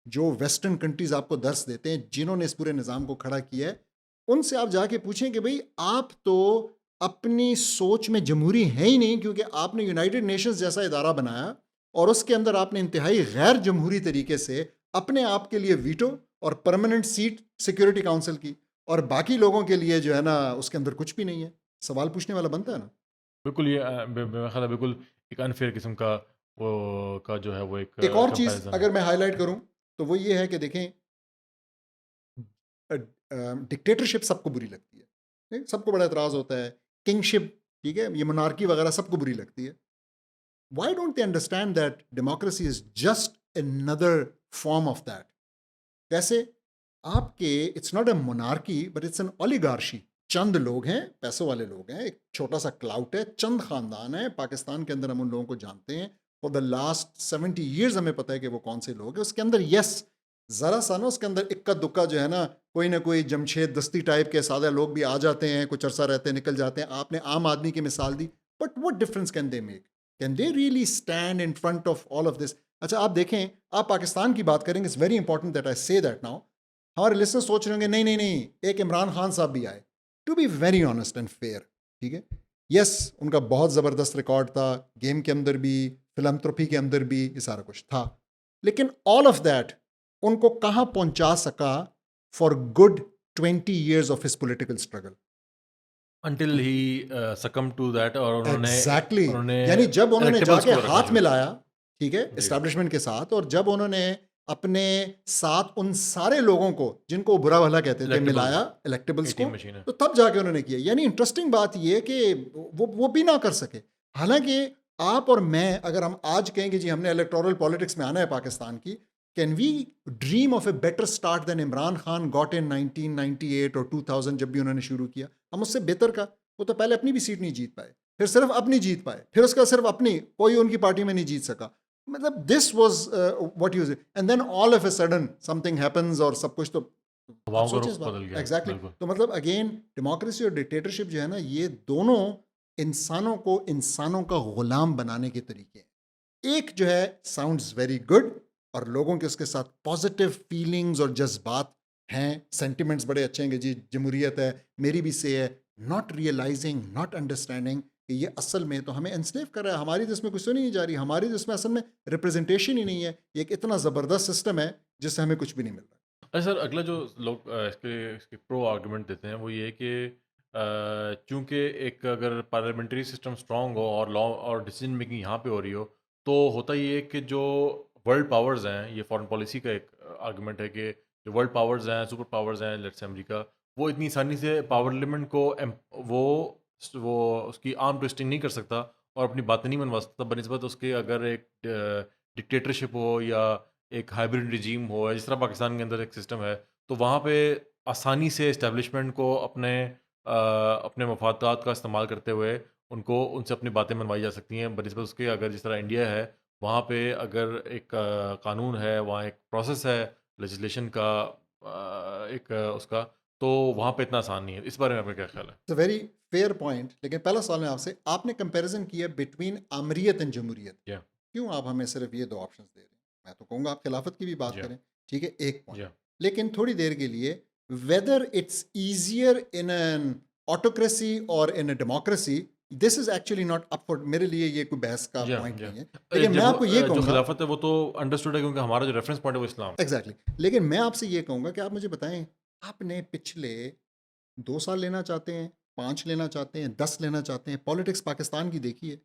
जो वेस्टर्न कंट्रीज़ आपको दर्स देते हैं, जिन्होंने इस पूरे निज़ाम को खड़ा किया है, उनसे आप जाके पूछें कि भाई, आप तो अपनी सोच में जमहूरी हैं ही नहीं, क्योंकि आपने यूनाइटेड नेशंस जैसा इदारा बनाया और उसके अंदर आपने इंतहाई गैर जमहूरी तरीके से अपने आप के लिए वीटो और परमानेंट सीट सिक्योरिटी काउंसिल की, और बाकी लोगों के लिए जो है ना, उसके अंदर कुछ भी नहीं है। सवाल पूछने वाला बनता है ना। बिल्कुल, ये मेरा ख्याल है बिल्कुल एक अनफेयर किस्म का वो का जो है वो एक एक और चीज़ कंपैरिजन है। अगर मैं हाईलाइट करूं, तो वो ये है कि देखें, डिक्टेटरशिप सबको बुरी लगती है, नहीं? सबको बड़ा एतराज़ होता है, किंगशिप, ठीक है, ये मोनार्की वगैरह सबको बुरी लगती है। Why don't they understand that democracy is just another form of that? कैसे? आपके, it's not a monarchy but it's an oligarchy. चंद लोग हैं, पैसों वाले लोग हैं, एक छोटा सा क्लाउट है, चंद खानदान है पाकिस्तान के अंदर, हम उन लोगों को जानते हैं। फॉर द लास्ट 70 ईयर्स हमें पता है कि वो कौन से लोग हैं उसके अंदर। यस, ज़रा सा ना उसके अंदर इक्का दुक्का जो है ना कोई जमशेद दस्ती टाइप के सादे लोग भी आ जाते हैं, कुछ अरसा रहते हैं, निकल जाते हैं। आपने आम आदमी की मिसाल दी, but what difference can they make? Can they really stand in front of all of this? अच्छा, आप देखें, आप पाकिस्तान की बात करेंगे, it's very important that I say that now. हमारे लिसनर सोच रहे होंगे, नहीं नहीं नहीं, एक इमरान खान साहब भी आए। To be very honest and fair, ठीक है, यस, उनका बहुत ज़बरदस्त रिकॉर्ड था, गेम के अंदर भी, फिलंथ्रोपी के अंदर भी, ये सारा कुछ था। लेकिन ऑल ऑफ दैट उनको कहाँ पहुंचा सका for good 20 years of his political struggle? Until he succumb to that, और एग्जैक्टली उन्होंने यानी जब उन्होंने इलेक्टेबल्स जाके को रखना हाथ शुरू किया। मिलाया, ठीक है, जी, एस्टैब्लिशमेंट के साथ, और जब उन्होंने अपने साथ उन सारे लोगों को, जिनको वो बुरा भला कहते थे, इलेक्टेबल्स, मिलाया, इलेक्टेबल्स को, एटीएम मशीन है। तो तब जाके उन्होंने किया। यानी इंटरेस्टिंग बात ये है कि वो भी ना कर सके। हालांकि आप और मैं, अगर हम आज कहें कि जी हमने इलेक्टोरल पॉलिटिक्स में आना है पाकिस्तान की, can we dream of a better start than Imran Khan got in 1998 और 2000, जब भी उन्होंने शुरू किया? हम उससे बेहतर का, वो तो पहले अपनी भी सीट नहीं जीत पाए, फिर सिर्फ अपनी जीत पाए, फिर उसका सिर्फ अपनी, कोई उनकी पार्टी में नहीं जीत सका। मतलब this was what you, and then all of a sudden something happens, और सब कुछ तो आप हवाओं का सोचिए इस रुख बात। बदल गया, एग्जैक्टली बिल्कुल। तो मतलब अगेन, डेमोक्रेसी और डिक्टेटरशिप जो है ना, ये दोनों इंसानों को इंसानों का गुलाम बनाने के तरीके हैं। एक जो है साउंड्स वेरी गुड, और लोगों के उसके साथ पॉजिटिव फीलिंग्स और जज्बात हैं, सेंटिमेंट्स बड़े अच्छे हैं कि जी जमहूरियत है, मेरी भी से है, नॉट रियलाइजिंग, नॉट अंडरस्टैंडिंग कि ये असल में तो हमें एनस्लेव कर रहा है, हमारी तो इसमें कुछ सुनी नहीं जा रही, हमारी तो इसमें असल में रिप्रेजेंटेशन ही नहीं है, ये एक इतना ज़बरदस्त सिस्टम है जिससे हमें कुछ भी नहीं मिल रहा। अच्छा सर, अगला जो लोग इसके इसके प्रो आर्गुमेंट देते हैं वो ये है कि चूंकि एक अगर पार्लियामेंट्री सिस्टम स्ट्रांग हो और लॉ और डिसीजन मेकिंग यहाँ पे हो रही हो, तो होता ये है कि जो वर्ल्ड पावर्स हैं, ये फॉरेन पॉलिसी का एक आर्गुमेंट है कि जो वर्ल्ड पावर्स हैं, सुपर पावर्स हैं, लेट्स से अमेरिका, वो इतनी आसानी से पार्लियामेंट को वो वो उसकी आर्म ट्विस्टिंग नहीं कर सकता और अपनी बातें नहीं मनवा सकता बनिस्बत उसके अगर एक डिक्टेटरशिप हो या एक हाइब्रिड रिजीम हो, जिस तरह पाकिस्तान के अंदर एक सिस्टम है, तो वहाँ पे आसानी से इस्टेब्लिशमेंट को अपने मफादात का इस्तेमाल करते हुए उनको उनसे अपनी बातें मनवाई जा सकती हैं बनिस्बत उसके अगर जिस तरह इंडिया है, वहाँ पे अगर एक कानून है, वहाँ एक प्रोसेस है लेजिस्लेशन का, एक उसका, तो वहाँ पे इतना आसान नहीं है। इस बारे में आपका क्या ख्याल है? It's a very fair point, लेकिन पहला सवाल मैं आपसे, आपने कंपैरिजन किया बिटवीन आमरीत एंड जमहूरियत, जी, क्यों आप हमें सिर्फ ये दो ऑप्शंस दे रहे हैं? मैं तो कहूँगा आप खिलाफत की भी बात जी, करें, ठीक है, एक पॉइंट। जी, लेकिन थोड़ी देर के लिए, whether it's easier in an autocracy और in a democracy, this is actually not up for, मेरे लिए ये कोई बहस का जी, पॉइंट जी। नहीं है। लेकिन मैं आपको ये जो कहूँगा, खिलाफत है वो तो अंडरस्टूड है क्योंकि हमारा जो रेफरेंस पॉइंट है वो इस्लाम है। एग्जैक्टली लेकिन मैं आपसे ये कहूँगा कि आप मुझे बताएं, आपने पिछले 2 साल लेना चाहते हैं, 5 लेना चाहते हैं, 10 लेना चाहते हैं, पॉलिटिक्स पाकिस्तान की देखिए,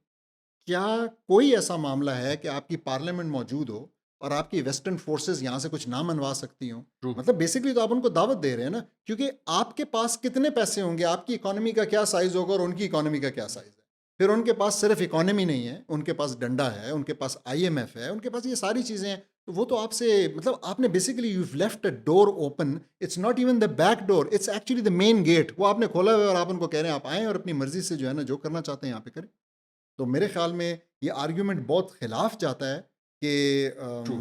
क्या कोई ऐसा मामला है कि आपकी पार्लियामेंट मौजूद हो और आपकी वेस्टर्न फोर्सेस यहाँ से कुछ ना मनवा सकती हों? ट्रू, मतलब बेसिकली तो आप उनको दावत दे रहे हैं ना, क्योंकि आपके पास कितने पैसे होंगे, आपकी इकोनॉमी का क्या साइज़ होगा और उनकी इकोनॉमी का क्या साइज़ है। फिर उनके पास सिर्फ इकोनॉमी नहीं है, उनके पास डंडा है, उनके पास आईएमएफ है, उनके पास ये सारी चीज़ें हैं। तो वो तो आपसे, मतलब आपने basically you left a door open, it's not even the back door, it's actually the main gate, वो आपने खोला हुआ है और आप उनको कह रहे हैं आप आएँ और अपनी मर्ज़ी से जो है ना जो करना चाहते हैं यहाँ पे करें। तो मेरे ख्याल में ये आर्ग्यूमेंट बहुत खिलाफ जाता है कि ट्रू।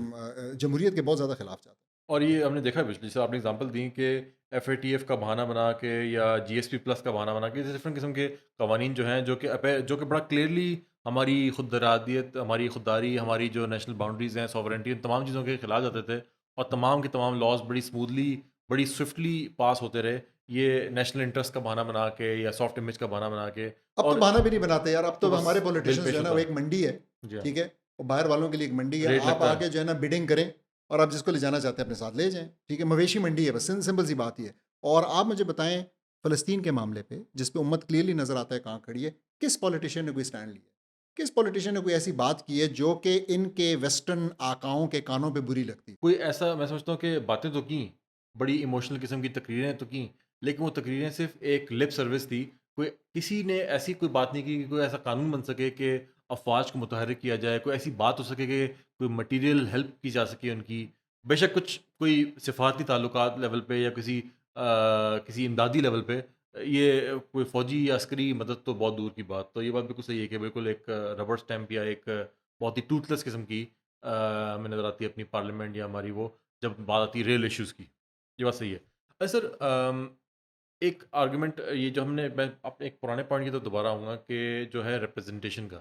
जमहूरियत के बहुत ज़्यादा खिलाफ जाता है। और ये हमने देखा है पिछले, जैसे आपने एग्जांपल दी कि एफएटीएफ का बहाना बना के या जीएसपी प्लस का बहाना बना के डिफरेंट किस्म के कवानीन जो हैं जो कि बड़ा क्लियरली हमारी खुदरादियत, हमारी खुददारी, हमारी जो नेशनल बाउंड्रीज हैं, सॉवरेंटी, उन तमाम चीज़ों के खिलाफ जाते थे और तमाम के तमाम लॉज बड़ी स्मूथली, बड़ी स्विफ्टली पास होते रहे, ये नेशनल इंटरेस्ट का बहाना बना के या सॉफ्ट इमेज का बहाना बना के। अब तो और बहाना भी नहीं बनाते यार, अब तो तो बस हमारे बिल पॉलिटिशियंस जो पेश है ना, वो होता एक मंडी है, है। जी हाँ, ठीक है, वो बाहर वालों के लिए एक मंडी है, रेट आप लगता है। आके जो है ना बिडिंग करें और आप जिसको ले जाना चाहते हैं अपने साथ ले जाएं, ठीक है, मवेशी मंडी है, बस सिंपल सी बात ही है। और आप मुझे बताएं, फ़लस्तीन के मामले पे जिस पे उम्मत क्लियरली नज़र आता है कहाँ खड़ी है, किस पॉलिटिशियन ने कोई स्टैंड लिया है? किस पॉलिटिशियन ने कोई ऐसी बात की है जो कि इनके वेस्टर्न आकाओं के कानों पे बुरी लगती है? कोई ऐसा मैं समझता हूँ कि बातें तो की, बड़ी इमोशनल किस्म की तकरीरें तो की, लेकिन वो तकरीरें सिर्फ़ एक लिप सर्विस थी। कोई किसी ने ऐसी कोई बात नहीं की कि कोई ऐसा कानून बन सके कि अफ़वाज को मुतहर्रिक किया जाए, कोई ऐसी बात हो सके कि कोई मटीरियल हेल्प की जा सके उनकी। बेशक कुछ कोई सिफ़ारती ताल्लुकात लेवल पे या किसी इमदादी लेवल पे, ये कोई फ़ौजी या अस्करी मदद तो बहुत दूर की बात। तो ये बात बिल्कुल सही है कि बिल्कुल एक रबर स्टैम्प या एक बहुत ही टूथलेस किस्म की हमें नज़र आती है अपनी पार्लियामेंट या हमारी वो, जब बात आती है रियल इश्यूज़ की। ये बात सही है। सर, एक आर्गुमेंट ये जो मैं अपने एक पुराने पॉइंट की तरफ दोबारा आऊँगा कि जो है रिप्रेजेंटेशन का,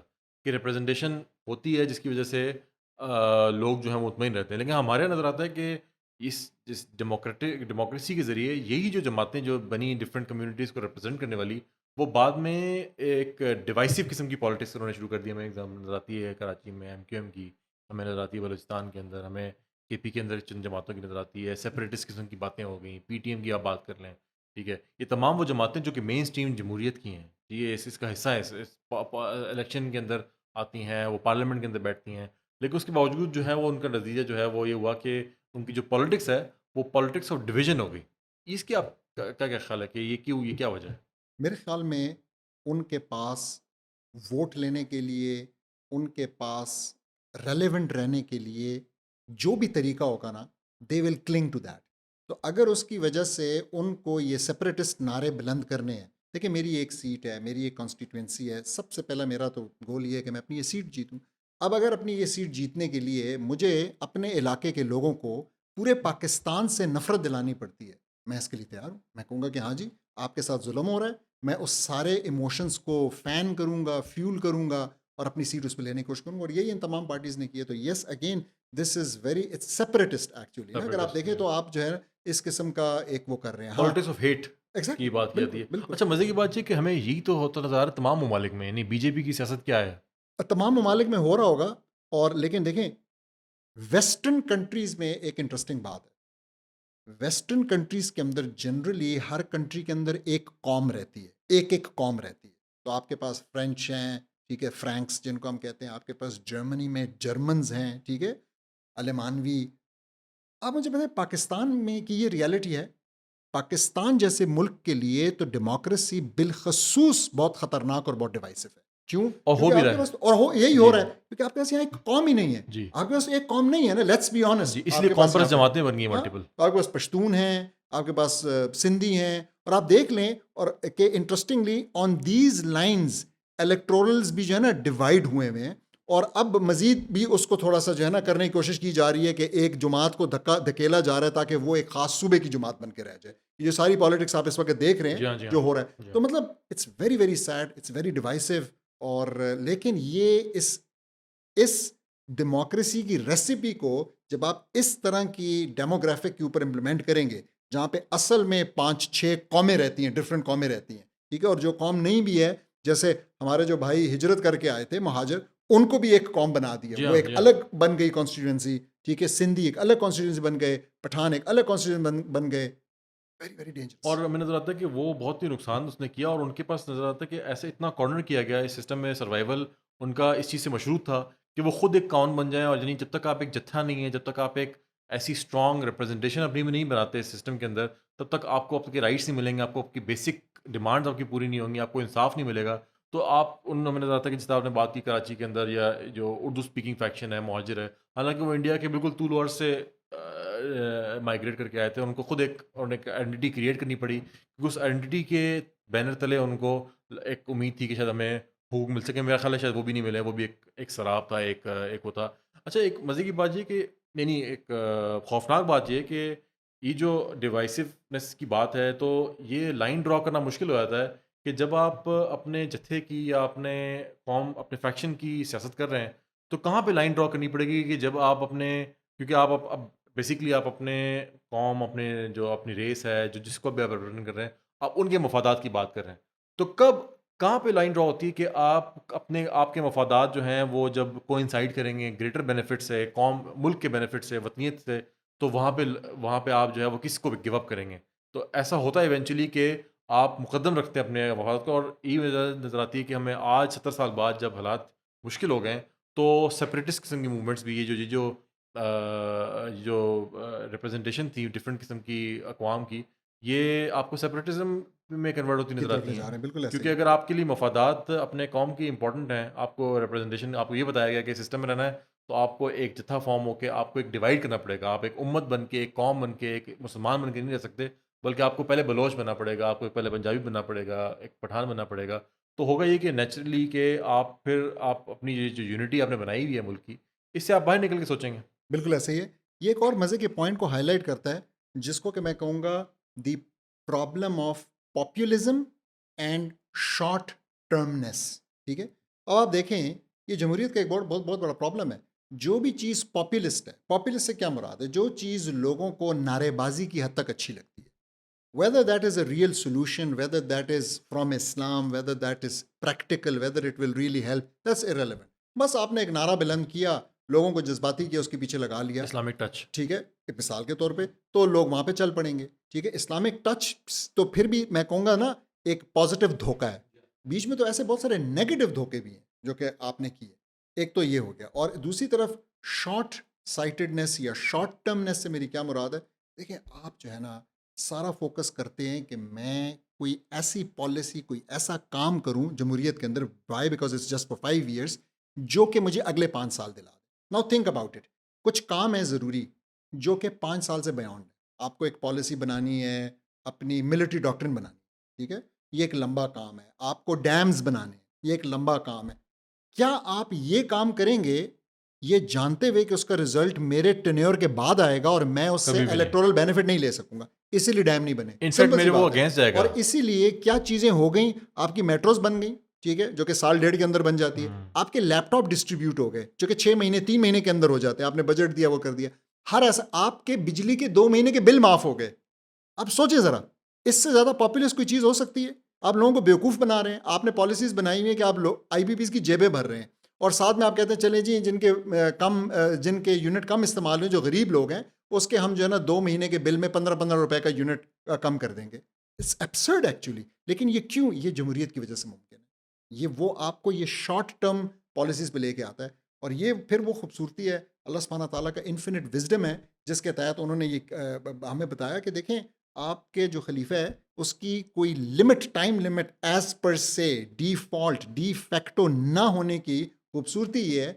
कि रिप्रेजेंटेशन होती है जिसकी वज़ह से लोग जो हैं वो मुतमईन रहते हैं। लेकिन हमारे यहाँ नज़र आता है कि इस डेमोक्रेसी के ज़रिए यही जो जमातें जो बनी डिफरेंट कम्युनिटीज़ को रिप्रेज़ेंट करने वाली, वो बाद में एक डिवाइसिव किस्म की पॉलिटिक्स उन्होंने शुरू कर दी। हमें एग्ज़ाम नज़र आती है कराची में एमक्यूएम की, हमें नज़र आती है बलूचिस्तान के अंदर, हमें केपी के अंदर चंद जमातों की नज़र आती है, सेपरेटिस्ट किस्म की बातें हो गई, पीटीएम की आप बात कर लें, ठीक है? ये तमाम वो जमातें जो कि मेन स्ट्रीम जमहूरियत की हैं, ये इसका हिस्सा है, इस इलेक्शन के अंदर आती हैं, वो पार्लियामेंट के अंदर बैठती हैं। लेकिन उसके बावजूद जो है वो उनका नतीजा जो है वो ये हुआ कि उनकी जो पॉलिटिक्स है, वो पॉलिटिक्स ऑफ डिवीज़न हो गई। इसकी आपका क्या ख़्याल है कि ये क्यों, ये क्या वजह है? मेरे ख्याल में उनके पास वोट लेने के लिए, उनके पास रेलेवेंट रहने के लिए जो भी तरीका होगा ना, they will cling to that. तो अगर उसकी वजह से उनको ये सेपरेटिस्ट नारे बुलंद करने हैं, देखिए मेरी एक सीट है, मेरी एक कॉन्स्टिट्यूंसी है, सबसे पहला मेरा तो गोल ये है कि मैं अपनी ये सीट जीतूं। अब अगर अपनी ये सीट जीतने के लिए मुझे अपने इलाके के लोगों को पूरे पाकिस्तान से नफरत दिलानी पड़ती है, मैं इसके लिए तैयार हूँ। मैं कहूँगा कि हाँ जी, आपके साथ जुल्म हो रहा है, मैं उस सारे इमोशंस को फ़ैन करूँगा, फ्यूल करूँगा और अपनी सीट उस पे लेने की कोशिश करूँगा, और यही इन तमाम पार्टीज़ ने की है। तो yes, again this is very it's separatist actually ना, अगर आप सेपरेटिस्ट, देखें तो आप जो है इस किस्म का एक वो कर रहे हैं। हाँ, पॉलिटिक्स ऑफ हेट की एग्जैक्टली, बात की जाती बिल्कुल है। बिल्कुल। अच्छा, मज़े की बात ये कि हमें यही तो होता नज़र आ रहा है तमाम ममालिक में, यानी बीजेपी की सियासत क्या है? तमाम ममालिक में हो रहा होगा। और लेकिन देखें, वेस्टर्न कंट्रीज में एक इंटरेस्टिंग बात है, वेस्टर्न कंट्रीज के अंदर जनरली हर कंट्री के अंदर एक कॉम रहती है, एक एक कॉम रहती है। तो आपके पास फ्रेंच हैं, ठीक है, फ्रैंक्स जिनको हम कहते हैं, आपके पास जर्मनी में जर्मन्स हैं, ठीक है, अलमानवी। आप मुझे बताएं पाकिस्तान में कि ये रियलिटी है, पाकिस्तान जैसे मुल्क के लिए तो डेमोक्रेसी बिलखसूस बहुत खतरनाक और बहुत डिवाइसिव है। क्यों? और हो क्योंकि भी आपके रहा है। पास, और हो यही हो जी, रहा है जी। क्योंकि आपके पास यहाँ एक कौम ही नहीं है। जी, आपके पास एक कौम नहीं है ना, लेट्स बी ऑनेस्ट। जी, इसलिए आपके पास यहाँ कॉन्फ्रेंस पे, जमातें बन गई हाँ, मल्टीपल। तो आपके पास पश्तून हैं, आपके पास सिंधी हैं, और आप देख लें और के interestingly on these lines electorals भी जो है ना डिवाइड हुए हुए हैं। और अब मजीद भी उसको थोड़ा सा जो है ना करने की कोशिश की जा रही है कि एक जुमात को धक्का धकेला जा रहा है ताकि वो एक खास सूबे की जुमात बन के रह जाए। ये सारी पॉलिटिक्स आप इस वक्त देख रहे जी हैं हाँ, जी हाँ। जो हो रहा है। जी तो हाँ। मतलब it's very very sad, it's very divisive. और लेकिन ये इस डेमोक्रेसी की रेसिपी को जब आप इस तरह की डेमोग्राफिक के ऊपर इम्प्लीमेंट करेंगे, जहाँ पे असल में 5-6 कौमें रहती हैं, डिफरेंट कौमें रहती हैं, ठीक है, और जो कौम नहीं भी है, जैसे हमारे जो भाई हिजरत करके आए थे महाजर, उनको भी एक कौम बना दिया, जी वो हाँ, एक जी हाँ। अलग बन गई कॉन्स्टिट्यूंसी, ठीक है, सिंधी एक अलग कॉन्स्टिट्यूंसी बन गए, पठान एक अलग कॉन्स्टिट्यूंसी बन गए। Very very dangerous. और हमें नज़र आता है कि वो बहुत ही नुकसान उसने किया, और उनके पास नज़र आता है कि ऐसे इतना कॉर्नर किया गया इस सिस्टम में, सर्वाइवल उनका इस चीज़ से मशरूत था कि वो खुद एक कौन बन जाएँ। और यानी जब तक आप एक जत्था नहीं है, जब तक आप एक ऐसी स्ट्रॉन्ग रिप्रेजेंटेशन अपनी में नहीं बनाते इस सिस्टम के अंदर, तब तक आपको आपके राइट्स नहीं मिलेंगे, आपको आपकी बेसिक डिमांड्स आपकी पूरी नहीं होंगी, आपको इंसाफ नहीं मिलेगा। तो आप उन हमें नज़र आता है कि जितना आपने बात की कराची के अंदर, या जो उर्दू स्पीकिंग फैक्शन है, मुहाजिर है, हालांकि वो इंडिया के बिल्कुल तूल और से माइग्रेट करके आए थे, उनको खुद एक आइडेंटिटी क्रिएट करनी पड़ी, क्योंकि उस आइडेंटिटी के बैनर तले उनको एक उम्मीद थी कि शायद हमें हुकूक मिल सके। मेरा ख्याल है शायद वो भी नहीं मिले, वो भी एक शराब था, एक होता। अच्छा, एक मज़े की बात ये कि यानी एक खौफनाक बात ये कि ये जो डिवाइसिवनेस की बात है, तो ये लाइन ड्रॉ करना मुश्किल हो जाता है कि जब आप अपने जत्थे की या अपने कौम, अपने फैक्शन की सियासत कर रहे हैं, तो कहाँ पे लाइन ड्रॉ करनी पड़ेगी कि जब आप अपने, क्योंकि आप अब बेसिकली आप अपने कौम, अपने जो अपनी रेस है, जो जिसको भी आप रिप्रेजेंट कर रहे हैं, आप उनके मफादात की बात कर रहे हैं। तो कब, कहाँ पे लाइन ड्रॉ होती है कि आप अपने, आपके मफादात जो हैं वो जब कोइंसाइड करेंगे ग्रेटर बेनिफिट से, कौम मुल्क के बेनिफिट से, वतनीयत से, तो वहाँ पे आप जो है वो किसको गिव अप करेंगे। तो ऐसा होता है इवेंचुअली कि आप मुकद्दम रखते हैं अपने मफादात को। और ये वजह नज़र आती है कि हमें आज 70 साल बाद जब हालात मुश्किल हो गए हैं, तो सेपरेटिस्ट किस्म की मूवमेंट्स भी, जो रिप्रेजेंटेशन थी डिफरेंट किस्म की अक़वाम की, ये आपको सेपरेटिज्म में कन्वर्ट होती की नज़र तरफ आती ले जा हैं। रहे हैं, बिल्कुल ऐसे क्योंकि ही। अगर आपके लिए मफादात अपने कौम की इंपॉर्टेंट हैं, आपको रिप्रेजेंटेशन, आपको ये बताया गया कि सिस्टम में रहना है, तो आपको एक जत्था फॉर्म होकर आपको एक डिवाइड करना पड़ेगा। आप एक उम्मत बन के, एक कौम बन के, एक मुसलमान बन के नहीं रह सकते, बल्कि आपको पहले बलोच बनना पड़ेगा, आपको पहले पंजाबी बनना पड़ेगा, एक पठान बनना पड़ेगा। तो होगा ये कि नेचुरली कि आप अपनी ये जो यूनिटी आपने बनाई हुई है मुल्क की, इससे आप बाहर निकल के सोचेंगे। बिल्कुल ऐसे ही है। ये एक और मज़े के पॉइंट को हाईलाइट करता है, जिसको कि मैं कहूँगा the problem of populism and short termness, ठीक है। अब आप देखें, ये जमहूरियत का एक बहुत बहुत बहुत बड़ा प्रॉब्लम है। जो भी चीज़ पॉपुलिस्ट है, पॉपुलिस्ट से क्या मुराद है? जो चीज़ लोगों को नारेबाजी की हद तक अच्छी लगती है, whether that is a real solution, whether that is from Islam, whether that is practical, whether it will really help, that's irrelevant. बस आपने एक नारा बुलंद किया, लोगों को जज्बाती किया, उसके पीछे लगा लिया, इस्लामिक टच। ठीक है, एक मिसाल के तौर पे, तो लोग वहाँ पे चल पड़ेंगे, ठीक है। इस्लामिक टच तो फिर भी मैं कहूँगा ना एक पॉजिटिव धोखा है, बीच में तो ऐसे बहुत सारे नेगेटिव धोखे भी हैं जो कि आपने किए। एक तो ये हो गया, और दूसरी तरफ शॉर्ट साइटेडनेस या शॉर्ट टर्मनेस से मेरी क्या मुराद है? देखिए, आप जो है ना सारा फोकस करते हैं कि मैं कोई ऐसी पॉलिसी, कोई ऐसा काम करूं जमहूरियत के अंदर, why because it's just for 5 years, जो कि मुझे अगले 5 साल दिला दे। नाउ थिंक अबाउट इट, कुछ काम है ज़रूरी जो कि 5 साल से बियॉन्ड है। आपको एक पॉलिसी बनानी है, अपनी मिलिट्री डॉक्ट्रिन बनानी है, ठीक है, ये एक लंबा काम है। आपको डैम्स बनाने, ये एक लंबा काम है। क्या आप ये काम करेंगे ये जानते हुए कि उसका रिजल्ट मेरे टेन्योर के बाद आएगा और मैं उससे कभी भी नहीं। इलेक्टोरल बेनिफिट नहीं ले सकूंगा, इसीलिए डैम नहीं बने? इनफैक्ट सिंपल सी मेरे वो बात है। अगेंस्ट जाएगा। और इसीलिए क्या चीज़ें हो गई, आपकी मेट्रोज बन गई, ठीक है, जो कि साल डेढ़ के अंदर बन जाती है। आपके लैपटॉप डिस्ट्रीब्यूट हो गए जो कि 6 महीने 3 महीने के अंदर हो जाते हैं, आपने बजट दिया वो कर दिया। हर ऐसा आपके बिजली के 2 महीने के बिल माफ हो गए। अब सोचिए ज़रा, इससे ज़्यादा पॉपुलस कोई चीज़ हो सकती है? आप लोगों को बेवकूफ़ बना रहे हैं, आपने पॉलिसीज़ बनाई हुई है कि आप लोग आईपीपीज़ की जेबें भर रहे हैं और साथ में आप कहते हैं चलें जी जिनके यूनिट कम इस्तेमाल हुए, जो गरीब लोग हैं, उसके हम जो है ना 2 महीने के बिल में 15-15 रुपए का यूनिट कम कर देंगे। It's absurd actually. लेकिन ये क्यों? ये जमहूरियत की वजह से मुमकिन है। ये वो आपको ये शॉर्ट टर्म पॉलिसीज़ पे लेके आता है और ये फिर वो खूबसूरती है, अल्लाह सुब्हानहू व तआला का इन्फिनिट विज़डम है, जिसके तहत उन्होंने ये हमें बताया कि देखें, आपके जो खलीफा है उसकी कोई limit, time limit as per से डिफॉल्ट डी फैक्टो ना होने की खूबसूरती ये है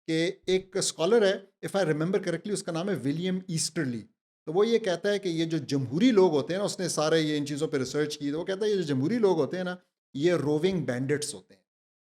कि एक स्कॉलर है, इफ़ आई रिमेंबर करेक्टली, उसका नाम है विलियम ईस्टरली। तो वो ये कहता है कि ये जो जमहूरी लोग होते हैं ना, उसने सारे ये इन चीज़ों पे रिसर्च की, तो वो कहता है ये जो जमहूरी लोग होते हैं ना, ये रोविंग बैंडिट्स होते हैं।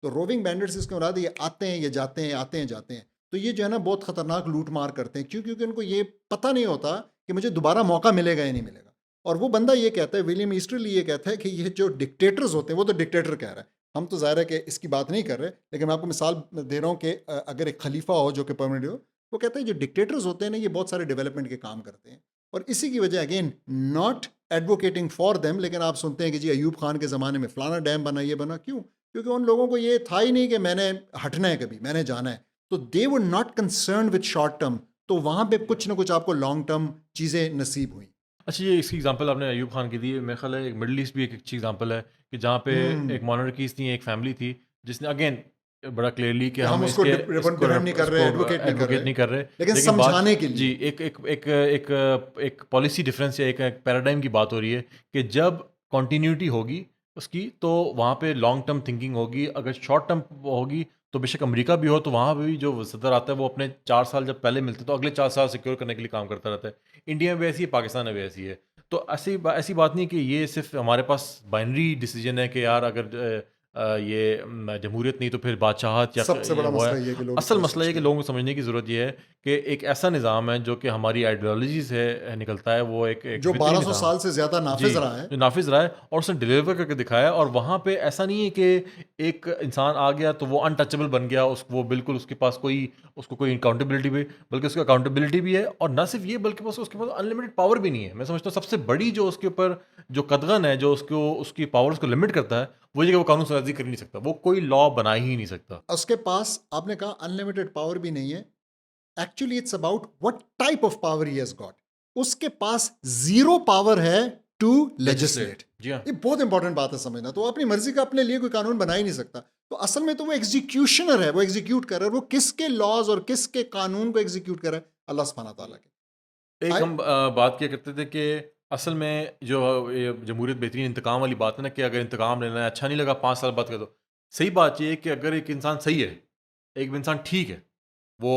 तो रोविंग बैंडिट्स इसके मुराद ये आते हैं, ये जाते हैं, आते हैं, जाते हैं। तो ये जो है ना बहुत ख़तरनाक लूट मार करते हैं, क्यों? क्योंकि उनको ये पता नहीं होता कि मुझे दोबारा मौका मिलेगा या नहीं मिलेगा। और वो बंदा ये कहता है, विलियम ईस्टरली ये कहता है कि ये जो डिक्टेटर्स होते हैं, वो तो डिक्टेटर कह रहा है, हम तो ज़ाहिर है कि इसकी बात नहीं कर रहे, लेकिन मैं आपको मिसाल दे रहा हूँ कि अगर एक खलीफा हो जो कि परमानेंट हो, वो कहता है जो डिक्टेटर्स होते हैं ना, ये बहुत सारे डेवलपमेंट के काम करते हैं। और इसी की वजह, again not advocating for them, लेकिन आप सुनते हैं कि जी अयूब खान के ज़माने में फ़लाना डैम बना, ये बना, क्यों? क्योंकि उन लोगों को ये था ही नहीं कि मैंने हटना है, कभी मैंने जाना है। तो they were not concern with short term, तो वहाँ पे कुछ ना कुछ आपको लॉन्ग टर्म चीज़ें नसीब हुई। अच्छा, ये इसकी एग्जांपल आपने अयूब खान की दी, मेरे ख्याल है एक मिडल ईस्ट भी एक अच्छी एग्जांपल है कि जहाँ पे हम्म, एक मोनार्कीज़ थी, एक फैमिली थी, जिसने अगेन बड़ा क्लियरली कि कि हम हम उसको इसके इसको डिफेंड नहीं कर रहे, इसको एडवोकेट नहीं कर एडवोकेट रहे, नहीं कर रहे, लेकिन लेकिन बात समझाने के जी, लिए। एक एक एक एक एक पॉलिसी डिफरेंस या एक पैराडाइम की बात हो रही है कि जब कंटिन्यूटी होगी उसकी, तो वहाँ पे लॉन्ग टर्म थिंकिंग होगी। अगर शॉर्ट टर्म होगी, तो बेशक अमेरिका भी हो, तो वहाँ भी जो सदर आता है वो अपने 4 साल जब पहले मिलते हैं, तो अगले 4 साल सिक्योर करने के लिए काम करता रहता है। इंडिया में भी ऐसी है, पाकिस्तान में भी ऐसी है। तो ऐसी बात नहीं कि ये सिर्फ हमारे पास बाइनरी डिसीजन है कि यार अगर ये जमहूरियत नहीं तो फिर बादशाहत या सबसे ये बड़ा वो है। मसला ये है कि लोग इस असल तरह मसला ये है सोचते कि हैं। लोगों को समझने की ज़रूरत ये है कि एक ऐसा निज़ाम है जो कि हमारी आइडियोलॉजी से निकलता है, वो एक जो फितरी 1200 निज़ाम साल से ज़्यादा जी, नाफिज रहा है। जो नाफ़िज़ रहा है और उसने डिलीवर करके दिखाया है। और वहाँ पे ऐसा नहीं है कि एक इंसान आ गया तो वो अनटचेबल बन गया, वो बिल्कुल उसके पास उसको कोई अकाउंटेबिलिटी भी, बल्कि उसकी अकाउंटेबिलिटी भी है। और ना सिर्फ ये, बल्कि बस उसके पास अनलिमिटेड पावर भी नहीं है। मैं समझता हूँ सबसे बड़ी जो उसके ऊपर जो कदगन है, जो उसकी पावर्स को लिमिट करता है, वो ये कि वो कानून साज़ी कर ही नहीं सकता, वो कोई लॉ बना ही नहीं सकता। उसके पास, आपने कहा अनलिमिटेड पावर भी नहीं है, actually it's about what type of power he has got. उसके पास जीरो पावर है टू लेजिस्लेट लेजिस्लेट। जी हाँ। ये बहुत इंपॉर्टेंट बात है समझना। तो वो अपनी मर्जी का अपने लिए कोई कानून बना ही नहीं सकता। तो असल में तो वो एग्जीक्यूशनर है, वो एग्जीक्यूट कर रहा है। वो किसके लॉज और किसके कानून को एग्जीक्यूट कर रहा है? अल्लाह सुब्हानहू व तआला के। एक आई हम बात किया करते थे कि असल में जो ये जमहूरियत बेहतरीन इंतकाम वाली बात है ना, कि अगर इंतकाम लेना है, अच्छा नहीं लगा 5 साल बाद कर दो। सही बात ये है कि अगर एक इंसान सही है, एक इंसान ठीक है, वो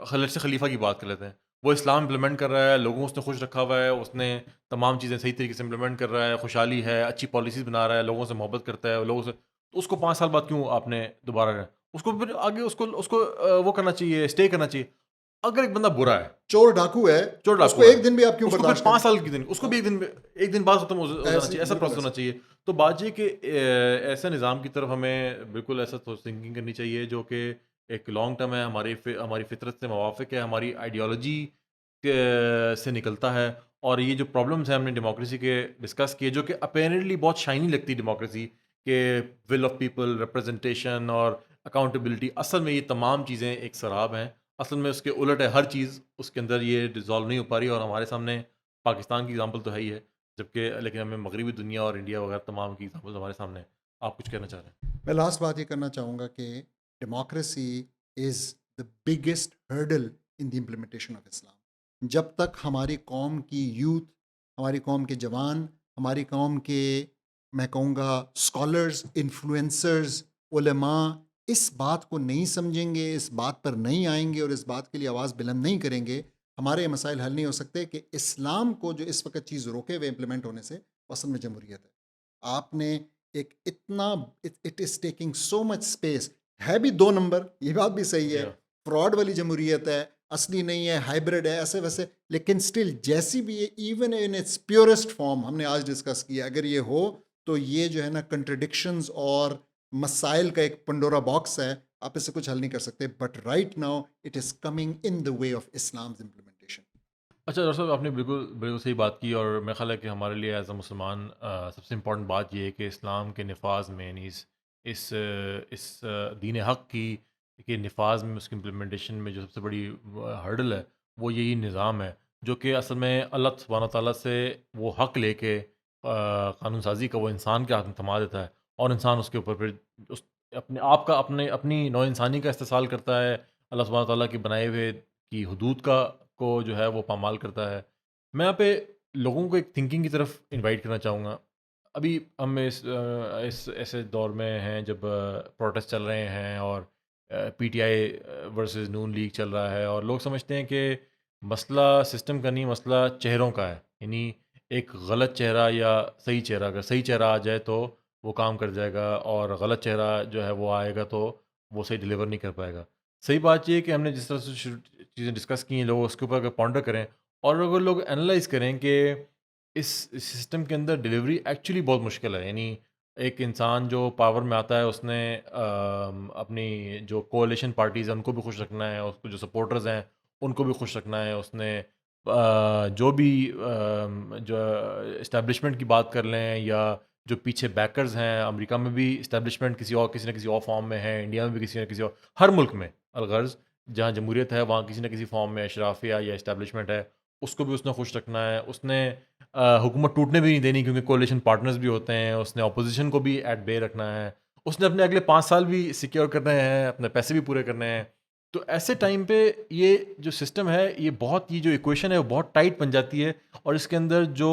खलत से खलीफा की बात कर लेते हैं, वो इस्लाम इम्प्लीमेंट कर रहा है, लोगों को उसने खुश रखा हुआ है, उसने तमाम चीज़ें सही तरीके से इम्प्लीमेंट कर रहा है, खुशहाली है, अच्छी पॉलिसीज़ बना रहा है, लोगों से मोहब्बत करता है, लोगों से, तो उसको 5 साल बाद क्यों आपने दोबारा उसको फिर आगे उसको उसको वो करना चाहिए, स्टे करना चाहिए। अगर एक बंदा बुरा है, चोर डाकू है, चोर तो उसको डाकू है, एक दिन भी आप क्यों उसको फिर बर्दाश्त 5 करें? साल के दिन, उसको भी एक दिन बाद खत्म हो जाना ऐसे चाहिए, ऐसा बिल्कुल प्रोसेस होना ऐसे। चाहिए। तो बात ये कि ऐसे निज़ाम की तरफ हमें बिल्कुल ऐसा थिंकिंग करनी चाहिए जो कि एक लॉन्ग टर्म है, हमारी फितरत से मुवाफ़िक है, हमारी आइडियोलॉजी से निकलता है। और ये जो प्रॉब्लम्स हैं हमने डेमोक्रेसी के डिस्कस किए, जो कि अपेरेंटली बहुत शाइनी लगती है डेमोक्रेसी के, विल ऑफ पीपल, रिप्रेजेंटेशन और अकाउंटेबिलिटी, असल में ये तमाम चीज़ें एक सराब हैं। असल में उसके उलट है हर चीज़, उसके अंदर ये डिज़ॉल्व नहीं हो पा रही। और हमारे सामने पाकिस्तान की एग्ज़ाम्पल तो है ही है, जबकि लेकिन हमें मगरबी दुनिया और इंडिया वगैरह तमाम की एग्ज़ाम्पल्स हमारे सामने हैं। आप कुछ कहना चाह रहे हैं? मैं लास्ट बात ये करना चाहूँगा कि democracy is the biggest hurdle in the implementation of Islam. जब तक हमारी कौम की यूथ, हमारी कौम के जवान, हमारी कौम के, मैं कहूँगा स्कॉलर्स, इन्फ्लुएंसर्स, उलमा इस बात को नहीं समझेंगे, इस बात पर नहीं आएंगे और इस बात के लिए आवाज़ बुलंद नहीं करेंगे, हमारे ये मसाइल हल नहीं हो सकते। कि इस्लाम को जो इस वक्त चीज़ रोके हुए इम्प्लीमेंट होने से, वो असल में जमहूरियत है। आपने एक इतना, it is taking so much space, है भी 2 नंबर, ये बात भी सही जी है, हाँ। फ्रॉड वाली जमहूरियत है, असली नहीं है, हाइब्रिड है, ऐसे वैसे, लेकिन स्टिल जैसी भी ये, even in its purest form, हमने आज डिस्कस किया, अगर ये हो तो ये जो है ना कंट्रडिक्शंस और मसाइल का एक पंडोरा बॉक्स है, आप इससे कुछ हल नहीं कर सकते, but right now it is coming in the way of Islam's implementation. अच्छा डॉक्टर साहब, आपने बिल्कुल बिल्कुल सही बात की, और मेरा ख़्याल है कि हमारे लिए एज़ अ मुसलमान सबसे इम्पोर्टेंट बात ये है कि इस्लाम के नफाज में, यानी इस दीन हक़ की के नफाज में, उसकी इम्प्लीमेंटेशन में जो सबसे बड़ी हर्डल है, वो यही निज़ाम है, जो कि असल में अल्लाह सुब्हानहू तआला से वो हक़ लेके कानून साज़ी का वो इंसान के हाथ में थमा देता है, और इंसान उसके ऊपर फिर उस अपने आप का अपनी नौ इंसानी का इस्तेसाल करता है, अल्लाह सुब्हानहू तआला के बनाए हुए की हुदूद का को जो है वो पामाल करता है। मैं यहाँ पे लोगों को एक थिंकिंग की तरफ इनवाइट करना चाहूँगा। अभी हम इस ऐसे दौर में हैं जब प्रोटेस्ट चल रहे हैं, और पीटीआई वर्सेस नून लीग चल रहा है, और लोग समझते हैं कि मसला सिस्टम का नहीं, मसला चेहरों का है। यानी एक गलत चेहरा या सही चेहरा, अगर सही चेहरा आ जाए तो वो काम कर जाएगा, और गलत चेहरा जो है वो आएगा तो वो सही डिलीवर नहीं कर पाएगा। सही बात ये है कि हमने जिस तरह से शुरू चीज़ें डिस्कस की हैं, लोग उसके ऊपर अगर पॉन्डर करें, और अगर लोग एनालाइज़ करें कि इस सिस्टम के अंदर डिलीवरी एक्चुअली बहुत मुश्किल है। यानी एक इंसान जो पावर में आता है, उसने अपनी जो कोalition पार्टीज़ हैं उनको भी खुश रखना है, उसको जो सपोर्टर्स हैं उनको भी खुश रखना है, उसने जो भी जो इस्टेब्लिशमेंट की बात कर लें, या जो पीछे बैकर्स हैं, अमेरिका में भी इस्टेब्लिशमेंट किसी न किसी और फॉर्म में है, इंडिया में भी किसी न किसी और, हर मुल्क में अलगर्ज़ जहाँ जमहूरियत है वहाँ किसी न किसी फॉर्म में अशराफिया या इस्टेब्लिशमेंट है, उसको भी उसने खुश रखना है। उसने हुकूमत टूटने भी नहीं देनी, क्योंकि कोalition पार्टनर्स भी होते हैं, उसने अपोजिशन को भी एट बे रखना है, उसने अपने अगले 5 साल भी सिक्योर करने हैं, अपने पैसे भी पूरे करने हैं। तो ऐसे टाइम पे ये जो सिस्टम है, ये जो इक्वेशन है वो बहुत टाइट बन जाती है, और इसके अंदर जो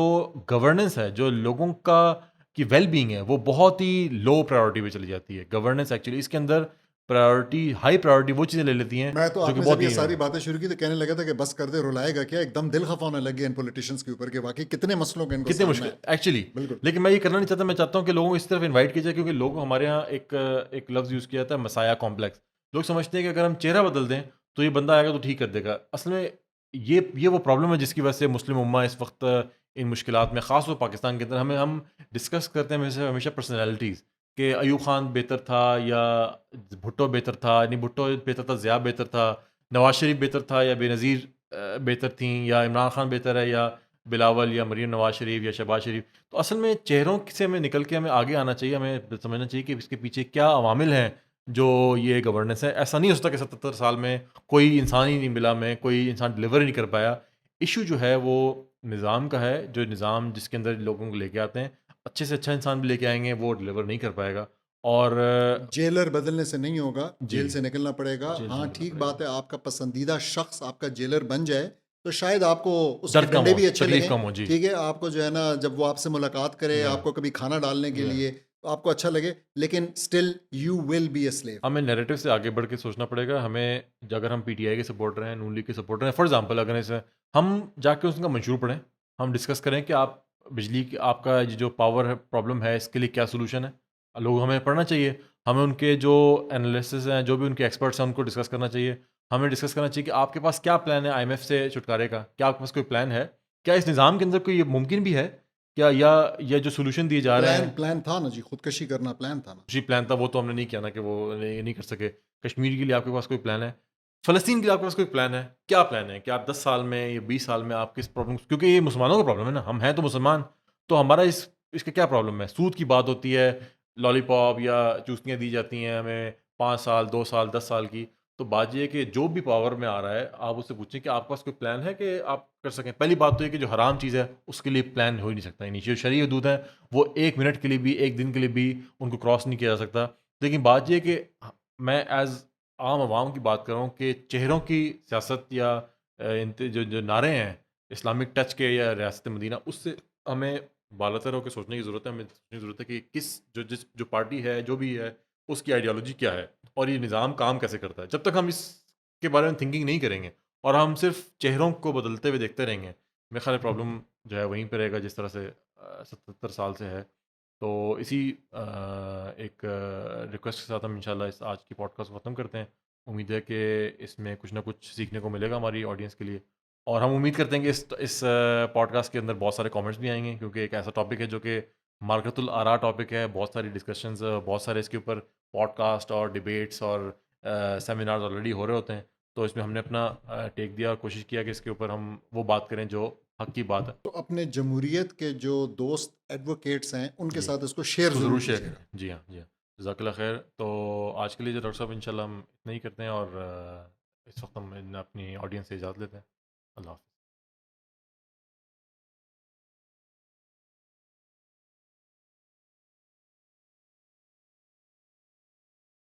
गवर्नेंस है, जो लोगों का की वेल बीइंग है, वो बहुत ही लो प्रायोरिटी पे चली जाती है। गवर्नेंस एक्चुअली इसके अंदर हाई प्रायोरिटी वो चीज़ें ले लेती हैं मैं तो जो कि आपने जब बहुत ये ही सारी बातें शुरू की तो कहने लगा था कि बस कर दे, रुलाएगा क्या, एकदम दिल खफा होने लग गया इन पॉलिटिशियंस के ऊपर कि वाकई कितने मसलों का इनको कितने सामना मुश्किल है। एक्चुअली। बिल्कुल। लेकिन मैं ये करना नहीं चाहता, मैं चाहता हूँ कि लोगों को इस तरफ इनवाइट किया जाए, क्योंकि लोग हमारे यहाँ एक लफ्ज़ यूज़ किया जाता है, मसाया कॉम्प्लेक्स। लोग समझते हैं कि अगर हम चेहरा बदल दें तो ये बंदा आएगा तो ठीक कर देगा। असल में ये वो प्रॉब्लम है जिसकी वजह से मुस्लिम उम्मा इस वक्त इन मुश्किलात में, ख़ास तौर पाकिस्तान के अंदर, हम डिस्कस करते हैं हमेशा हमेशा पर्सनैलिटीज़, कि अयूब खान बेहतर था या भुट्टो बेहतर था, नहीं भुट्टो बेहतर था, ज़िया बेहतर था, नवाज शरीफ बेहतर था या बेनज़ीर बेहतर थी, या इमरान खान बेहतर है या बिलावल या मरीम नवाज शरीफ या शहबाज शरीफ। तो असल में चेहरों से हमें निकल के हमें आगे आना चाहिए, हमें समझना चाहिए कि इसके पीछे क्या अवामिल हैं जो ये गवर्नेंस है। ऐसा नहीं हो सकता कि 77 साल में कोई इंसान ही नहीं मिला, में कोई इंसान डिलीवर ही नहीं कर पाया। इशू जो है वो निज़ाम का है, जो निज़ाम जिसके अंदर लोगों को लेके आते हैं, अच्छे से अच्छा इंसान भी लेके आएंगे, वो डिलीवर नहीं कर पाएगा। और जेलर बदलने से नहीं होगा, जी, जेल से निकलना पड़ेगा। जेल से हाँ, निकलना ठीक पड़ेगा। बात है, आपका पसंदीदा शख्स आपका जेलर बन जाए तो शायद आपको उसके दर्द कम डंडे हो, भी अच्छे तकलीफ लगें। कम हो। जी, ठीक है, आपको जो है ना जब वो आपसे मुलाकात करे, या आपको कभी खाना डालने के या लिए, तो आपको अच्छा लगे, लेकिन still you will be a slave. हमें नैरेटिव से आगे बढ़ के सोचना पड़ेगा। हमें अगर हम पीटीआई के सपोर्टर हैं, नून लीग के सपोर्टर हैं, फॉर एग्जांपल अगर इसे हम जाके उनका मंशूर पढ़ें, हम डिस्कस करें कि आप बिजली की आपका ये जो पावर है प्रॉब्लम है, इसके लिए क्या सॉल्यूशन है। लोग हमें पढ़ना चाहिए, हमें उनके जो एनालिसिस हैं, जो भी उनके एक्सपर्ट्स हैं, उनको डिस्कस करना चाहिए। हमें डिस्कस करना चाहिए कि आपके पास क्या प्लान है आईएमएफ से छुटकारे का? क्या आपके पास कोई प्लान है? क्या इस निज़ाम के अंदर कोई ये मुमकिन भी है? क्या या जो सॉल्यूशन दिए जा रहे प्लान हैं, प्लान था ना जी, खुदकशी करना प्लान था ना। जी प्लान था, वो तो हमने नहीं किया ना, कि वो नहीं कर सके। कश्मीर के लिए आपके पास कोई प्लान है? फ़लस्तीन के लिए आपके पास कोई प्लान है? क्या प्लान है कि आप 10 साल में या 20 साल में आप किस प्रॉब्लम, क्योंकि ये मुसलमानों का प्रॉब्लम है ना, हम हैं तो मुसलमान, तो हमारा इसका क्या प्रॉब्लम है? सूद की बात होती है, लॉलीपॉप या चूसनियाँ दी जाती हैं हमें 5 साल, 2 साल, 10 साल की। तो बात ये है कि जो भी पावर में आ रहा है, आप उससे पूछें कि आपके पास कोई प्लान है कि आप कर सकें? पहली बात तो ये कि जो हराम चीज़ है, उसके लिए प्लान हो ही नहीं सकता। यानी जो शरई हदूद है, वो 1 मिनट के लिए भी, 1 दिन के लिए भी उनको क्रॉस नहीं किया जा सकता। लेकिन बात ये है कि मैं एज़ आम आवाम की बात कर रहा हूँ कि चेहरों की सियासत या जो नारे हैं इस्लामिक टच के या रियासत मदीना, उससे हमें बालातर होकर सोचने की ज़रूरत है। हमें सोचने की ज़रूरत है कि जो पार्टी है, जो भी है, उसकी आइडियोलॉजी क्या है और ये निज़ाम काम कैसे करता है। जब तक हम इसके बारे में थिंकिंग नहीं करेंगे और हम सिर्फ चेहरों को बदलते हुए देखते रहेंगे, मेरा ख्याल है प्रॉब्लम जो है वहीं पे रहेगा जिस तरह से 77 साल से है। तो इसी एक रिक्वेस्ट के साथ हम इंशाल्लाह इस आज की पॉडकास्ट को ख़त्म करते हैं। उम्मीद है कि इसमें कुछ ना कुछ सीखने को मिलेगा हमारी ऑडियंस के लिए, और हम उम्मीद करते हैं कि इस पॉडकास्ट के अंदर बहुत सारे कमेंट्स भी आएँगे, क्योंकि एक ऐसा टॉपिक है जो कि मार्कतुल आरा टॉपिक है, बहुत सारी डिस्कशंस, बहुत सारे इसके ऊपर पॉडकास्ट और डिबेट्स और सेमिनार्स ऑलरेडी हो रहे होते हैं। तो इसमें हमने अपना टेक दिया और कोशिश किया कि इसके ऊपर हम वो बात करें जो हक की बात है। तो अपने जमहूरियत के जो दोस्त एडवोकेट्स हैं उनके जी, साथ इसको शेयर इसको ज़रूर ज़रूर शेयर कीजिएगा। करें। जी हाँ, जी हाँ। जज़ाकल्लाह खैर। तो आज के लिए जो डॉक्टर साहब इंशाल्लाह हम इतना ही करते हैं और इस वक्त हम अपनी ऑडियंस से इजाज़त लेते हैं। अल्लाह हाफ़िज़।